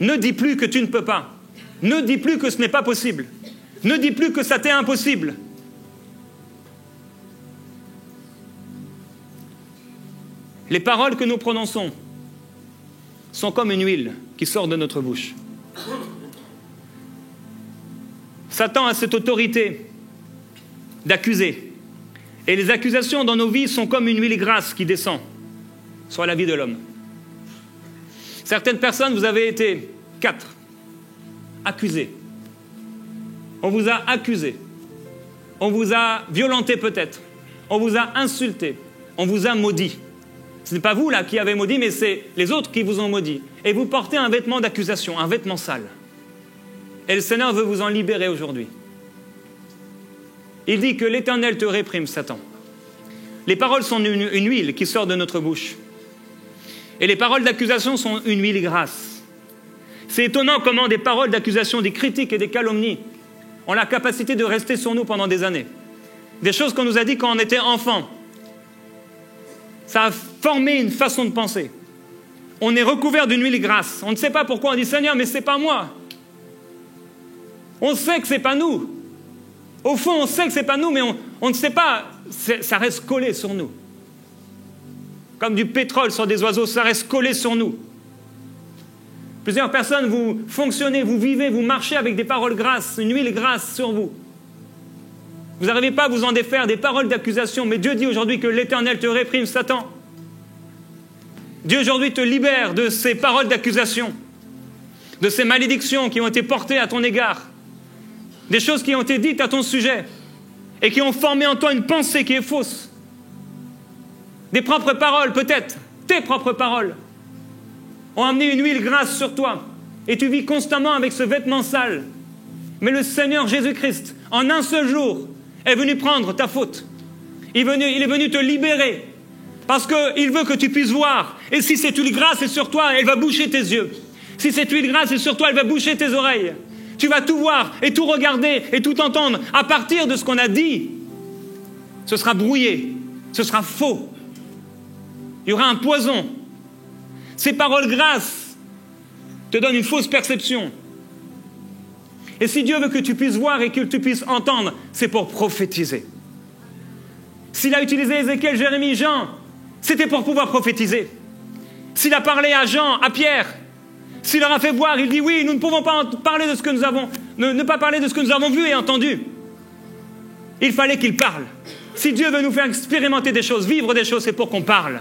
ne dis plus que tu ne peux pas, ne dis plus que ce n'est pas possible, ne dis plus que ça t'est impossible ». Les paroles que nous prononçons sont comme une huile qui sort de notre bouche. Satan a cette autorité d'accuser. Et les accusations dans nos vies sont comme une huile grasse qui descend sur la vie de l'homme. Certaines personnes, vous avez été 4 accusés. On vous a accusé. On vous a violenté peut-être. On vous a insulté. On vous a maudit. Ce n'est pas vous là qui avez maudit, mais c'est les autres qui vous ont maudit. Et vous portez un vêtement d'accusation, un vêtement sale. Et le Seigneur veut vous en libérer aujourd'hui. Il dit que l'Éternel te réprime, Satan. Les paroles sont une huile qui sort de notre bouche. Et les paroles d'accusation sont une huile grasse. C'est étonnant comment des paroles d'accusation, des critiques et des calomnies ont la capacité de rester sur nous pendant des années. Des choses qu'on nous a dit quand on était enfant. Ça a formé une façon de penser. On est recouvert d'une huile grasse. On ne sait pas pourquoi. On dit « Seigneur, mais ce n'est pas moi. » On sait que ce n'est pas nous. Au fond, on sait que ce n'est pas nous, mais on ne sait pas. Ça reste collé sur nous. Comme du pétrole sur des oiseaux, ça reste collé sur nous. Plusieurs personnes, vous fonctionnez, vous vivez, vous marchez avec des paroles grasses, une huile grasse sur vous. Vous n'arrivez pas à vous en défaire, des paroles d'accusation, mais Dieu dit aujourd'hui que l'Éternel te réprime, Satan. Dieu aujourd'hui te libère de ces paroles d'accusation, de ces malédictions qui ont été portées à ton égard, des choses qui ont été dites à ton sujet et qui ont formé en toi une pensée qui est fausse. Des propres paroles, peut-être, tes propres paroles, ont amené une huile grasse sur toi et tu vis constamment avec ce vêtement sale. Mais le Seigneur Jésus-Christ, en un seul jour, est venu prendre ta faute. Il est venu te libérer parce qu'il veut que tu puisses voir. Et si cette huile grasse est sur toi, elle va boucher tes yeux. Si cette huile grasse est sur toi, elle va boucher tes oreilles. Tu vas tout voir et tout regarder et tout entendre à partir de ce qu'on a dit. Ce sera brouillé, ce sera faux. Il y aura un poison. Ces paroles grasses te donnent une fausse perception. Et si Dieu veut que tu puisses voir et que tu puisses entendre, c'est pour prophétiser. S'il a utilisé Ézéchiel, Jérémie, Jean, c'était pour pouvoir prophétiser. S'il a parlé à Jean, à Pierre, s'il leur a fait voir, il dit oui, nous ne pouvons pas parler de ce que nous avons, ne pas parler de ce que nous avons vu et entendu. Il fallait qu'il parle. Si Dieu veut nous faire expérimenter des choses, vivre des choses, c'est pour qu'on parle.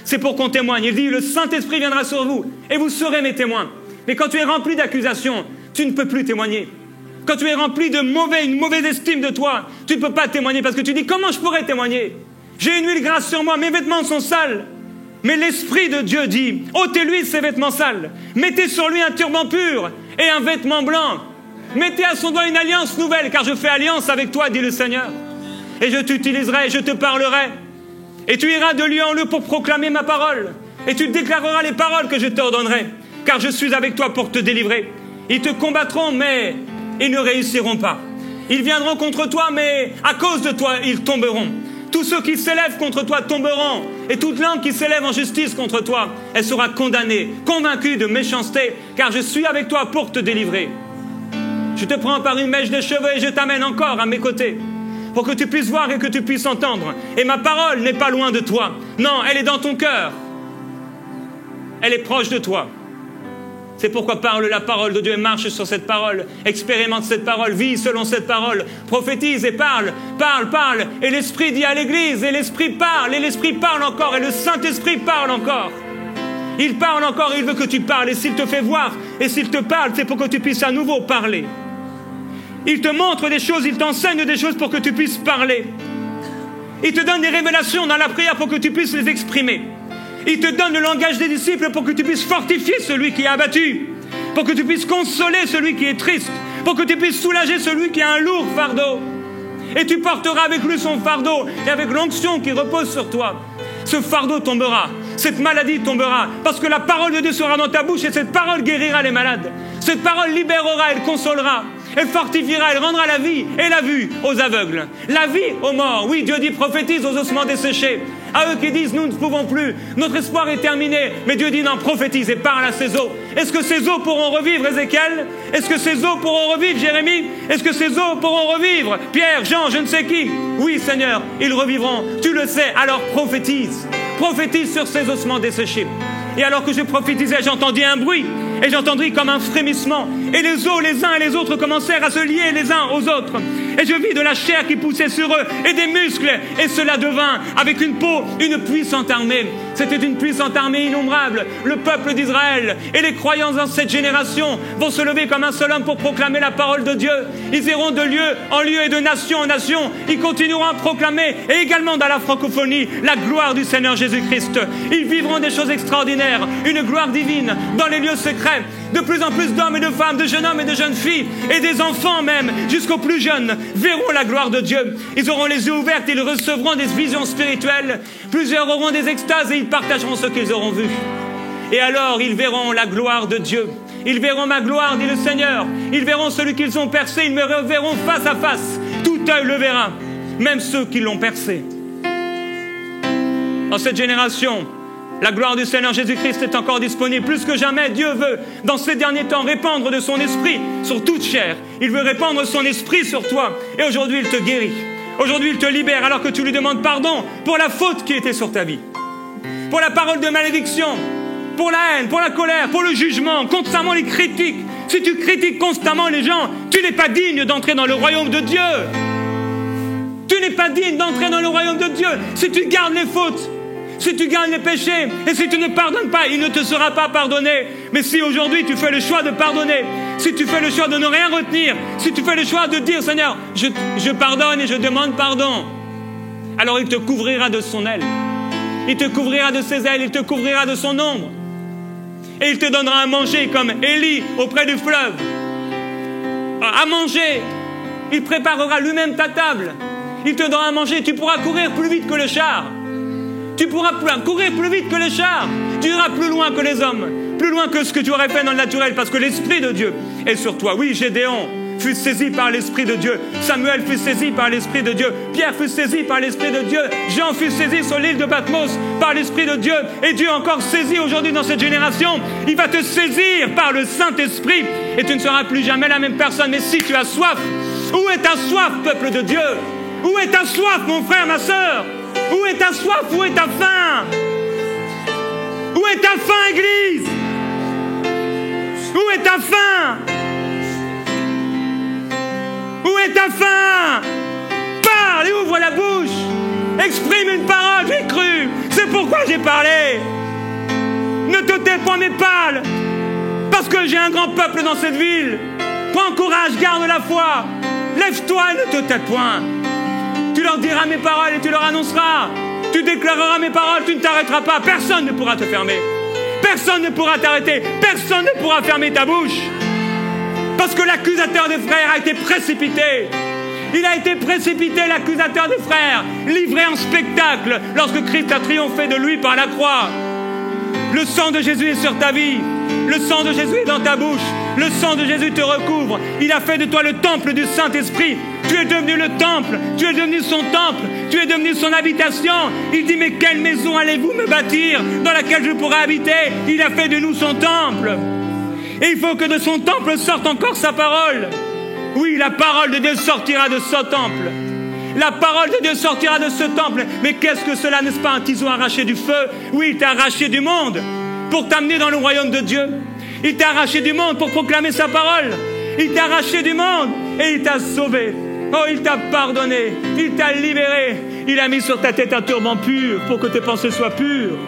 C'est pour qu'on témoigne. Il dit, le Saint-Esprit viendra sur vous et vous serez mes témoins. Mais quand tu es rempli d'accusations, tu ne peux plus témoigner. Quand tu es rempli de une mauvaise estime de toi, tu ne peux pas témoigner parce que tu dis, comment je pourrais témoigner? J'ai une huile grasse sur moi, mes vêtements sont sales. Mais l'Esprit de Dieu dit, ôtez-lui ses vêtements sales. Mettez sur lui un turban pur et un vêtement blanc. Mettez à son doigt une alliance nouvelle, car je fais alliance avec toi, dit le Seigneur. Et je t'utiliserai, et je te parlerai. Et tu iras de lieu en lieu pour proclamer ma parole. Et tu déclareras les paroles que je t'ordonnerai, car je suis avec toi pour te délivrer. Ils te combattront, mais ils ne réussiront pas. Ils viendront contre toi, mais à cause de toi, ils tomberont. Tous ceux qui s'élèvent contre toi tomberont. Et toute langue qui s'élève en justice contre toi, elle sera condamnée, convaincue de méchanceté, car je suis avec toi pour te délivrer. Je te prends par une mèche de cheveux et je t'amène encore à mes côtés, pour que tu puisses voir et que tu puisses entendre. Et ma parole n'est pas loin de toi. Non, elle est dans ton cœur. Elle est proche de toi. C'est pourquoi parle la parole de Dieu et marche sur cette parole. Expérimente cette parole, vis selon cette parole. Prophétise et parle, parle. Et l'Esprit dit à l'Église, et l'Esprit parle encore, et le Saint-Esprit parle encore. Il parle encore, il veut que tu parles. Et s'il te fait voir, et s'il te parle, c'est pour que tu puisses à nouveau parler. Il te montre des choses, il t'enseigne des choses pour que tu puisses parler. Il te donne des révélations dans la prière pour que tu puisses les exprimer. Il te donne le langage des disciples pour que tu puisses fortifier celui qui est abattu, pour que tu puisses consoler celui qui est triste, pour que tu puisses soulager celui qui a un lourd fardeau. Et tu porteras avec lui son fardeau et avec l'onction qui repose sur toi. Ce fardeau tombera, cette maladie tombera, parce que la parole de Dieu sera dans ta bouche et cette parole guérira les malades. Cette parole libérera, elle consolera. Elle fortifiera, elle rendra la vie et la vue aux aveugles. La vie aux morts. Oui, Dieu dit prophétise aux ossements desséchés. À eux qui disent nous ne pouvons plus, notre espoir est terminé. Mais Dieu dit non, prophétise et parle à ces eaux. Est-ce que ces eaux pourront revivre, Ézéchiel? Est-ce que ces eaux pourront revivre, Jérémie? Est-ce que ces eaux pourront revivre, Pierre, Jean, je ne sais qui? Oui, Seigneur, ils revivront. Tu le sais, alors prophétise. Prophétise sur ces ossements desséchés. Et alors que je prophétisais, j'entendis un bruit. Et j'entendis comme un frémissement. Et les os, les uns et les autres, commencèrent à se lier les uns aux autres. Et je vis de la chair qui poussait sur eux, et des muscles. Et cela devint, avec une peau, une puissante armée. C'était une puissante armée innombrable. Le peuple d'Israël et les croyants dans cette génération vont se lever comme un seul homme pour proclamer la parole de Dieu. Ils iront de lieu en lieu et de nation en nation. Ils continueront à proclamer, et également dans la francophonie, la gloire du Seigneur Jésus-Christ. Ils vivront des choses extraordinaires, une gloire divine dans les lieux secrets. De plus en plus d'hommes et de femmes, de jeunes hommes et de jeunes filles, et des enfants même, jusqu'aux plus jeunes, verront la gloire de Dieu. Ils auront les yeux ouverts, ils recevront des visions spirituelles. Plusieurs auront des extases et ils partageront ce qu'ils auront vu. Et alors ils verront la gloire de Dieu. Ils verront ma gloire, dit le Seigneur. Ils verront celui qu'ils ont percé, ils me reverront face à face. Tout œil le verra, même ceux qui l'ont percé. Dans cette génération, la gloire du Seigneur Jésus-Christ est encore disponible. Plus que jamais, Dieu veut, dans ces derniers temps, répandre de son esprit sur toute chair. Il veut répandre son esprit sur toi. Et aujourd'hui, il te guérit. Aujourd'hui, il te libère alors que tu lui demandes pardon pour la faute qui était sur ta vie. Pour la parole de malédiction, pour la haine, pour la colère, pour le jugement, constamment les critiques. Si tu critiques constamment les gens, tu n'es pas digne d'entrer dans le royaume de Dieu. Tu n'es pas digne d'entrer dans le royaume de Dieu. Si tu gardes les fautes, si tu gardes les péchés, et si tu ne pardonnes pas, il ne te sera pas pardonné. Mais si aujourd'hui tu fais le choix de pardonner, si tu fais le choix de ne rien retenir, si tu fais le choix de dire Seigneur, je pardonne et je demande pardon, alors il te couvrira de son aile. Il te couvrira de ses ailes, il te couvrira de son ombre. Et il te donnera à manger comme Élie auprès du fleuve. À manger. Il préparera lui-même ta table. Il te donnera à manger, tu pourras courir plus vite que le char. Tu pourras courir plus vite que les chars. Tu iras plus loin que les hommes. Plus loin que ce que tu aurais fait dans le naturel. Parce que l'Esprit de Dieu est sur toi. Oui, Gédéon fut saisi par l'Esprit de Dieu. Samuel fut saisi par l'Esprit de Dieu. Pierre fut saisi par l'Esprit de Dieu. Jean fut saisi sur l'île de Patmos par l'Esprit de Dieu. Et Dieu encore saisi aujourd'hui dans cette génération. Il va te saisir par le Saint-Esprit. Et tu ne seras plus jamais la même personne. Mais si tu as soif, où est ta soif, peuple de Dieu? Où est ta soif, mon frère, ma sœur? Où est ta soif? Où est ta faim? Où est ta faim, Église? Où est ta faim? Où est ta faim? Parle et ouvre la bouche. Exprime une parole, j'ai cru. C'est pourquoi j'ai parlé. Ne te tais point, mais parle. Parce que j'ai un grand peuple dans cette ville. Prends courage, garde la foi. Lève-toi et ne te tais point. Tu leur diras mes paroles et tu leur annonceras. Tu déclareras mes paroles, tu ne t'arrêteras pas. Personne ne pourra te fermer. Personne ne pourra t'arrêter. Personne ne pourra fermer ta bouche. Parce que l'accusateur des frères a été précipité. Il a été précipité, l'accusateur des frères, livré en spectacle lorsque Christ a triomphé de lui par la croix. Le sang de Jésus est sur ta vie. Le sang de Jésus est dans ta bouche. Le sang de Jésus te recouvre. Il a fait de toi le temple du Saint-Esprit. Tu es devenu le temple. Tu es devenu son temple. Tu es devenu son habitation. Il dit, mais quelle maison allez-vous me bâtir dans laquelle je pourrai habiter? Il a fait de nous son temple. Et il faut que de son temple sorte encore sa parole. Oui, la parole de Dieu sortira de ce temple. La parole de Dieu sortira de ce temple. Mais qu'est-ce que cela, n'est-ce pas un tison arraché du feu? Oui, il t'a arraché du monde pour t'amener dans le royaume de Dieu. Il t'a arraché du monde pour proclamer sa parole. Il t'a arraché du monde et il t'a sauvé. Oh, il t'a pardonné, il t'a libéré. Il a mis sur ta tête un turban pur pour que tes pensées soient pures.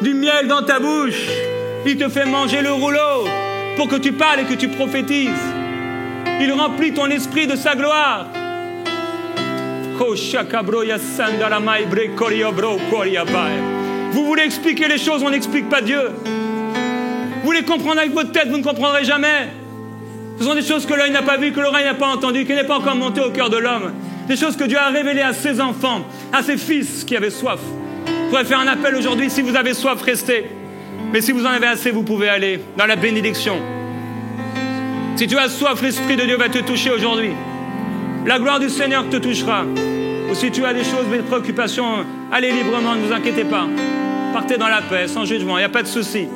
Du miel dans ta bouche. Il te fait manger le rouleau pour que tu parles et que tu prophétises. Il remplit ton esprit de sa gloire. Vous voulez expliquer les choses, on n'explique pas Dieu. Vous voulez comprendre avec votre tête, vous ne comprendrez jamais. Ce sont des choses que l'œil n'a pas vues, que l'oreille n'a pas entendues, qui n'est pas encore montées au cœur de l'homme. Des choses que Dieu a révélées à ses enfants, à ses fils qui avaient soif. Je pourrais faire un appel aujourd'hui, si vous avez soif, restez. Mais si vous en avez assez, vous pouvez aller dans la bénédiction. Si tu as soif, l'Esprit de Dieu va te toucher aujourd'hui. La gloire du Seigneur te touchera. Ou si tu as des choses, des préoccupations, allez librement, ne vous inquiétez pas. Partez dans la paix, sans jugement, il n'y a pas de souci.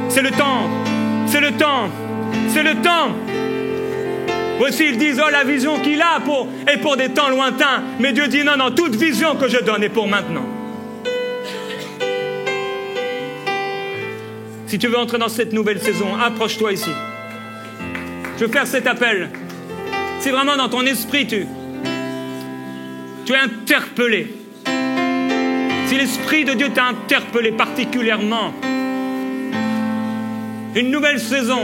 C'est le temps, c'est le temps, c'est le temps. Aussi ils disent, oh la vision qu'il a est pour des temps lointains. Mais Dieu dit, non, non, toute vision que je donne est pour maintenant. Si tu veux entrer dans cette nouvelle saison, approche-toi ici. Je veux faire cet appel. Si vraiment dans ton esprit tu es interpellé, si l'Esprit de Dieu t'a interpellé particulièrement, une nouvelle saison,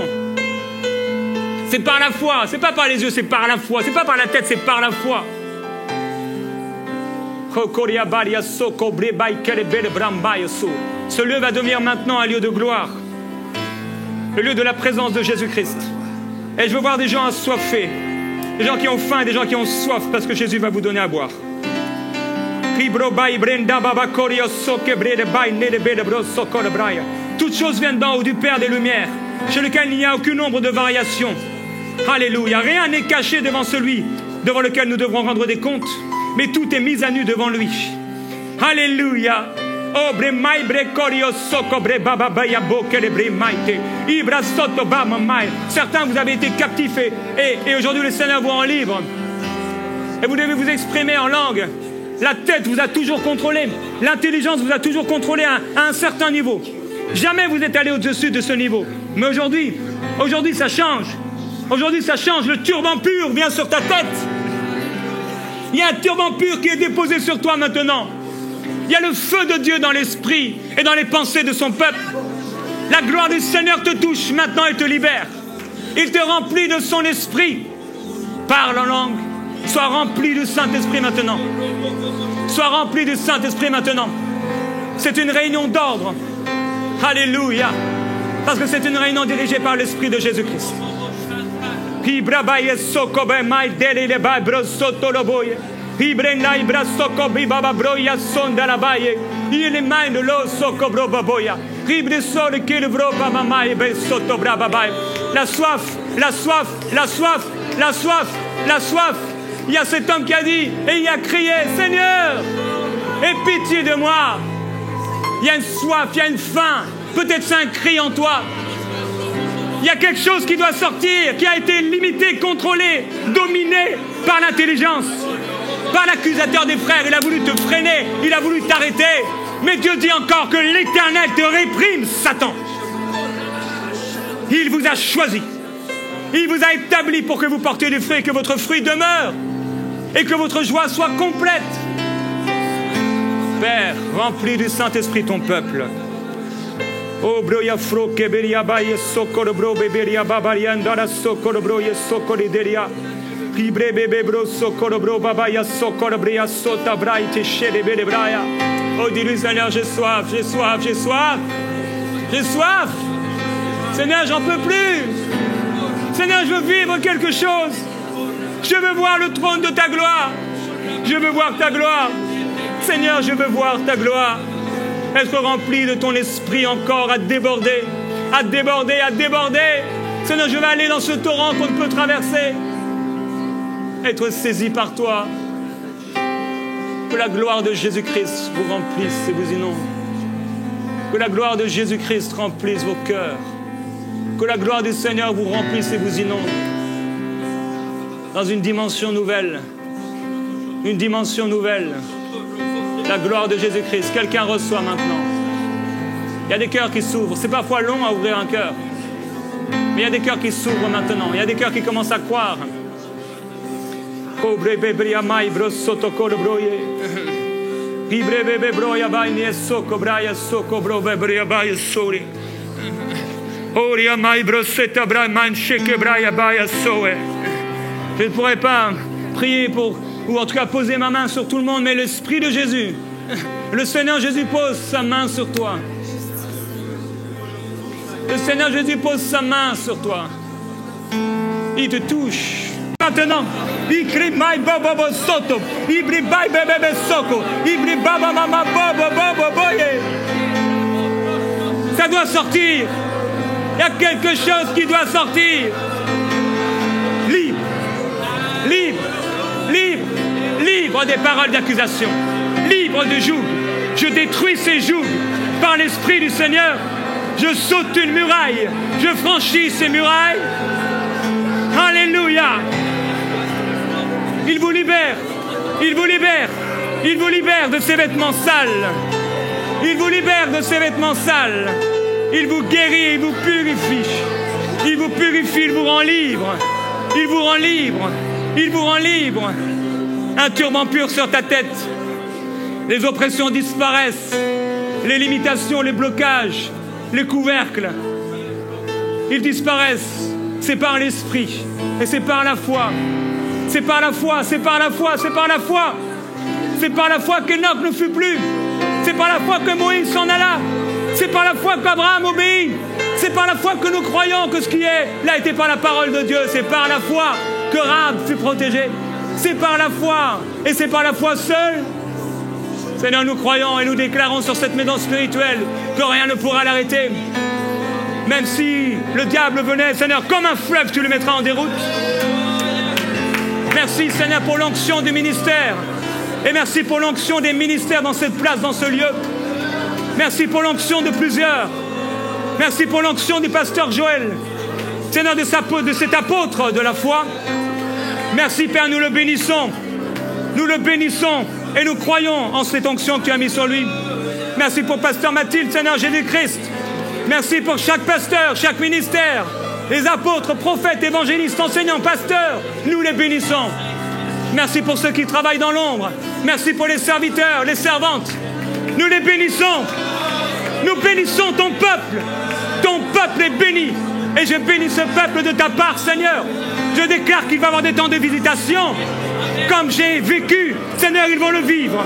c'est par la foi, c'est pas par les yeux, c'est par la foi, c'est pas par la tête, c'est par la foi. Ce lieu va devenir maintenant un lieu de gloire, le lieu de la présence de Jésus-Christ. Et je veux voir des gens assoiffés, des gens qui ont faim et des gens qui ont soif, parce que Jésus va vous donner à boire. Toutes choses viennent d'en haut du Père des Lumières, chez lequel il n'y a aucune ombre de variation. Alléluia. Rien n'est caché devant celui devant lequel nous devrons rendre des comptes, mais tout est mis à nu devant lui. Alléluia. Certains, vous avez été captifs et aujourd'hui le Seigneur vous rend libre. Et vous devez vous exprimer en langue. La tête vous a toujours contrôlé. L'intelligence vous a toujours contrôlé à un certain niveau. Jamais vous êtes allé au-dessus de ce niveau. Mais aujourd'hui ça change. Aujourd'hui ça change. Le turban pur vient sur ta tête. Il y a un turban pur qui est déposé sur toi maintenant. Il y a le feu de Dieu dans l'esprit et dans les pensées de son peuple. La gloire du Seigneur te touche maintenant et te libère. Il te remplit de son esprit. Parle en langue. Sois rempli du Saint-Esprit maintenant. Sois rempli du Saint-Esprit maintenant. C'est une réunion d'ordre. Alléluia. Parce que c'est une réunion dirigée par l'Esprit de Jésus-Christ. Il La soif, la soif, la soif, la soif, la soif. Il y a cet homme qui a dit et il a crié, Seigneur, aie pitié de moi. Il y a une soif, il y a une faim. Peut-être c'est un cri en toi. Il y a quelque chose qui doit sortir, qui a été limité, contrôlé, dominé par l'intelligence, par l'accusateur des frères. Il a voulu te freiner, il a voulu t'arrêter. Mais Dieu dit encore que l'Éternel te réprime, Satan. Il vous a choisi. Il vous a établi pour que vous portiez du fruit, que votre fruit demeure et que votre joie soit complète. Père, remplis du Saint-Esprit ton peuple. Oh broya froke beria baye sokoro bro beberia babarianda sokoro bro ye sokori deria. Pibre bebe bro sokoro bro babaya sokoro bria sota braite chere bele braya. Oh dis-lui Seigneur, j'ai soif, j'ai soif, j'ai soif. J'ai soif. Seigneur, j'en peux plus. Seigneur, je veux vivre quelque chose. Je veux voir le trône de ta gloire. Je veux voir ta gloire. Seigneur, je veux voir ta gloire. Être rempli de ton esprit encore à déborder, à déborder, à déborder. Seigneur, je vais aller dans ce torrent qu'on ne peut traverser. Être saisi par toi. Que la gloire de Jésus-Christ vous remplisse et vous inonde. Que la gloire de Jésus-Christ remplisse vos cœurs. Que la gloire du Seigneur vous remplisse et vous inonde. Dans une dimension nouvelle. Une dimension nouvelle. La gloire de Jésus-Christ. Quelqu'un reçoit maintenant. Il y a des cœurs qui s'ouvrent. C'est parfois long à ouvrir un cœur. Mais il y a des cœurs qui s'ouvrent maintenant. Il y a des cœurs qui commencent à croire. Je ne pourrais pas prier pour, ou en tout cas poser ma main sur tout le monde, mais l'Esprit de Jésus, le Seigneur Jésus pose sa main sur toi. Le Seigneur Jésus pose sa main sur toi. Il te touche. Maintenant, il crie mai bobo soto, il bri bai bebe soko, il bri baba mama bobo boye. Ça doit sortir. Il y a quelque chose qui doit sortir. Libre, libre, libre, libre des paroles d'accusation, libre de joug. Je détruis ces jougs par l'Esprit du Seigneur. Je saute une muraille, je franchis ces murailles. Alléluia. Il vous libère, il vous libère, il vous libère de ces vêtements sales. Il vous libère de ces vêtements sales. Il vous guérit, il vous purifie. Il vous purifie, il vous rend libre. Il vous rend libre, il vous rend libre. Un turban pur sur ta tête. Les oppressions disparaissent. Les limitations, les blocages, les couvercles, ils disparaissent. C'est par l'Esprit et c'est par la foi. C'est par la foi, c'est par la foi, c'est par la foi. C'est par la foi qu'Enoch ne fut plus. C'est par la foi que Moïse s'en alla. C'est par la foi qu'Abraham obéit. C'est par la foi que nous croyons que ce qui est là été par la parole de Dieu. C'est par la foi que Rahab fut protégée. C'est par la foi et c'est par la foi seule. Seigneur, nous croyons et nous déclarons sur cette maison spirituelle que rien ne pourra l'arrêter. Même si le diable venait, Seigneur, comme un fleuve, tu le mettras en déroute. Merci, Seigneur, pour l'onction du ministère. Et merci pour l'onction des ministères dans cette place, dans ce lieu. Merci pour l'onction de plusieurs. Merci pour l'onction du pasteur Joël. Seigneur, de cet apôtre de la foi. Merci, Père, nous le bénissons. Nous le bénissons et nous croyons en cette onction que tu as mise sur lui. Merci pour pasteur Mathilde, Seigneur Jésus-Christ. Merci pour chaque pasteur, chaque ministère, les apôtres, prophètes, évangélistes, enseignants, pasteurs. Nous les bénissons. Merci pour ceux qui travaillent dans l'ombre. Merci pour les serviteurs, les servantes. Nous les bénissons. Nous bénissons ton peuple. Ton peuple est béni. Et je bénis ce peuple de ta part, Seigneur. Je déclare qu'il va y avoir des temps de visitation. Comme j'ai vécu, Seigneur, ils vont le vivre.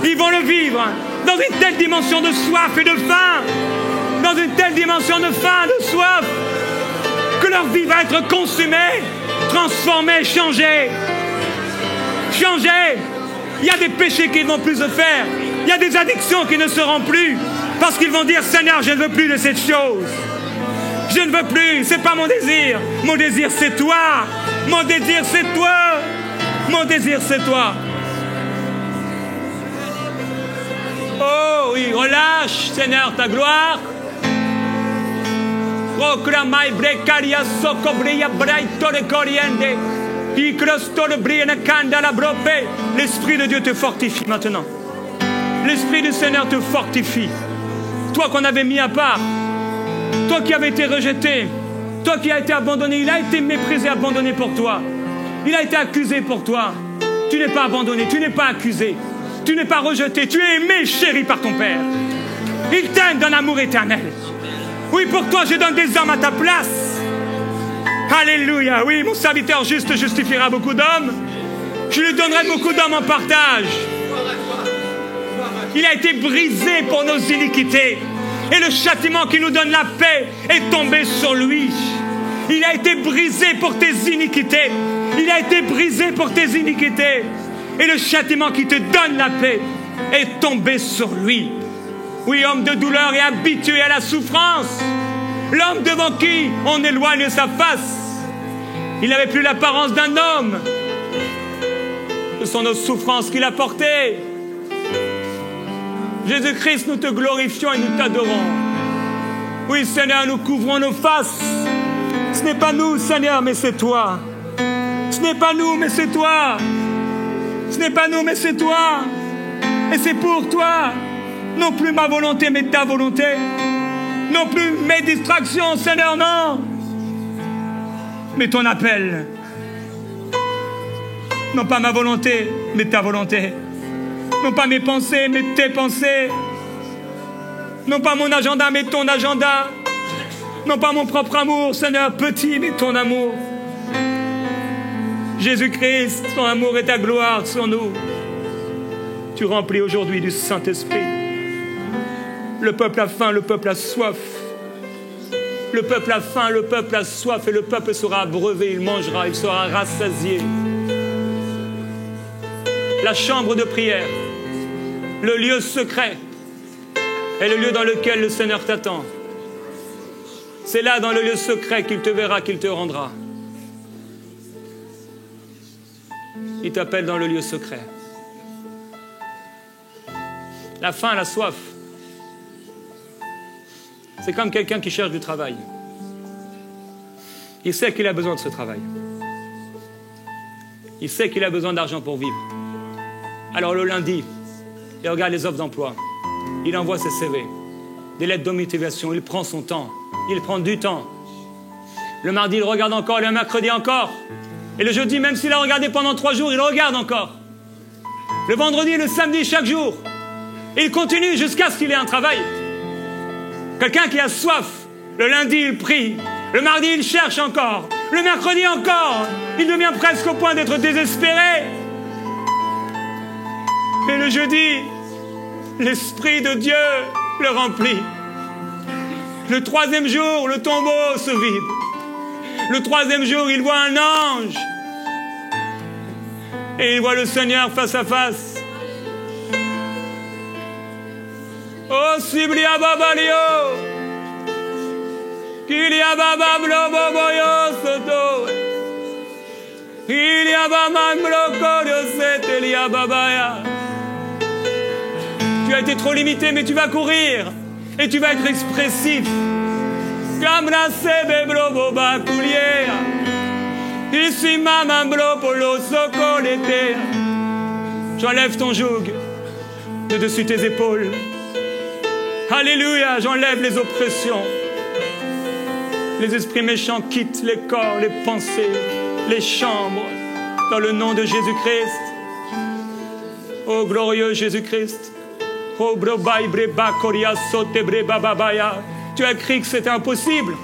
Ils vont le vivre dans une telle dimension de soif et de faim. Dans une telle dimension de faim, de soif, que leur vie va être consumée, transformée, changée. Changée. Il y a des péchés qu'ils ne vont plus se faire. Il y a des addictions qui ne seront plus. Parce qu'ils vont dire, Seigneur, je ne veux plus de cette chose. Je ne veux plus, c'est pas mon désir. Mon désir, c'est toi. Mon désir, c'est toi. Mon désir, c'est toi. Oh oui, relâche, Seigneur, ta gloire. Proclamai brecaria socobria braitore coriende. L'Esprit de Dieu te fortifie maintenant. L'Esprit du Seigneur te fortifie. Toi qu'on avait mis à part, toi qui avais été rejeté, toi qui as été abandonné, il a été méprisé, abandonné pour toi. Il a été accusé pour toi. Tu n'es pas abandonné, tu n'es pas accusé, tu n'es pas rejeté, tu es aimé, chéri par ton Père. Il t'aime d'un amour éternel. Oui, pour toi, je donne des hommes à ta place. Alléluia. Oui, mon serviteur juste justifiera beaucoup d'hommes. Je lui donnerai beaucoup d'hommes en partage. Il a été brisé pour nos iniquités. Et le châtiment qui nous donne la paix est tombé sur lui. Il a été brisé pour tes iniquités. Il a été brisé pour tes iniquités. Et le châtiment qui te donne la paix est tombé sur lui. Oui, homme de douleur et habitué à la souffrance. L'homme devant qui on éloigne sa face. Il n'avait plus l'apparence d'un homme. Ce sont nos souffrances qu'il a portées. Jésus-Christ, nous te glorifions et nous t'adorons. Oui, Seigneur, nous couvrons nos faces. Ce n'est pas nous, Seigneur, mais c'est toi. Ce n'est pas nous, mais c'est toi. Ce n'est pas nous, mais c'est toi. Et c'est pour toi. Non plus ma volonté, mais ta volonté. Non plus mes distractions, Seigneur, non. Mais ton appel. Non pas ma volonté, mais ta volonté. Non pas mes pensées, mais tes pensées. Non pas mon agenda, mais ton agenda. Non pas mon propre amour, Seigneur, petit, mais ton amour. Jésus-Christ, ton amour et ta gloire sur nous. Tu remplis aujourd'hui du Saint-Esprit. Le peuple a faim, le peuple a soif. Le peuple a faim, le peuple a soif, et le peuple sera abreuvé, il mangera, il sera rassasié. La chambre de prière, le lieu secret, est le lieu dans lequel le Seigneur t'attend. C'est là, dans le lieu secret, qu'il te verra, qu'il te rendra. Il t'appelle dans le lieu secret. La faim, la soif, c'est comme quelqu'un qui cherche du travail. Il sait qu'il a besoin de ce travail. Il sait qu'il a besoin d'argent pour vivre. Alors le lundi, il regarde les offres d'emploi. Il envoie ses CV, des lettres de motivation. Il prend son temps. Il prend du temps. Le mardi, il regarde encore. Le mercredi encore. Et le jeudi, même s'il a regardé pendant 3 jours, il regarde encore. Le vendredi et le samedi, chaque jour. Et il continue jusqu'à ce qu'il ait un travail. Quelqu'un qui a soif, le lundi, il prie. Le mardi, il cherche encore. Le mercredi encore. Il devient presque au point d'être désespéré. Et le jeudi, l'Esprit de Dieu le remplit. Le 3e jour, le tombeau se vide. Le 3e jour, il voit un ange. Et il voit le Seigneur face à face. Oh, Siblia Babalio, Kilia Babablo Boboyo Soto, Kilia Babamlo Korio Setelia Babaya. Tu as été trop limité, mais tu vas courir et tu vas être expressif. Kamra Sebeblo Boba Kuliera, ici Mamamblo Polo Sokolete. J'enlève ton joug de dessus tes épaules. Alléluia, j'enlève les oppressions. Les esprits méchants quittent les corps, les pensées, les chambres, dans le nom de Jésus-Christ. Oh glorieux Jésus-Christ. Oh brobai breba koria sote breba babaya. Tu as cru que c'était impossible.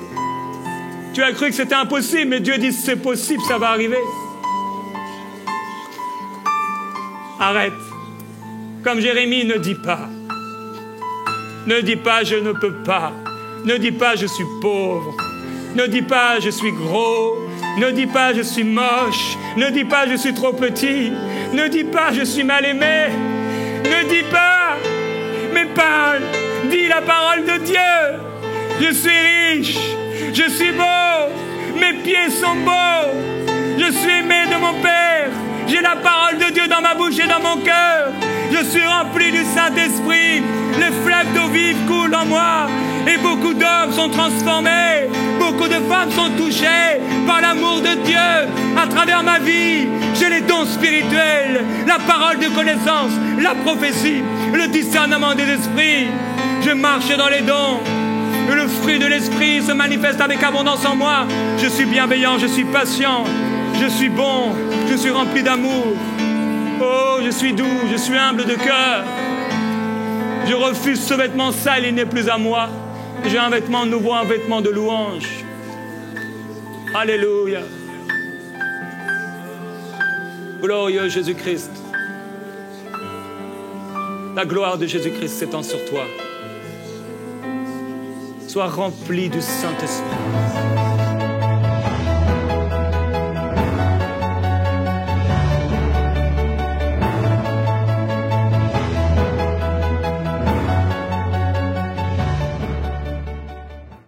Tu as cru que c'était impossible, mais Dieu dit c'est possible, ça va arriver. Arrête. Comme Jérémie, ne dis pas. Ne dis pas je ne peux pas. Ne dis pas je suis pauvre. Ne dis pas je suis gros. Ne dis pas je suis moche. Ne dis pas je suis trop petit. Ne dis pas je suis mal aimé. Ne dis pas, mais parle. Dis la parole de Dieu. Je suis riche. Je suis beau. Mes pieds sont beaux. Je suis aimé de mon Père. J'ai la parole de Dieu dans ma bouche et dans mon cœur. Je suis rempli du Saint-Esprit. Les fleuves d'eau vive coulent en moi. Et beaucoup d'hommes sont transformés. Beaucoup de femmes sont touchées par l'amour de Dieu. À travers ma vie, j'ai les dons spirituels, la parole de connaissance, la prophétie, le discernement des esprits. Je marche dans les dons. Le fruit de l'esprit se manifeste avec abondance en moi. Je suis bienveillant, je suis patient. Je suis bon, je suis rempli d'amour. Oh, je suis doux, je suis humble de cœur. Je refuse ce vêtement sale, il n'est plus à moi. J'ai un vêtement nouveau, un vêtement de louange. Alléluia. Glorieux Jésus-Christ. La gloire de Jésus-Christ s'étend sur toi. Sois rempli du Saint-Esprit.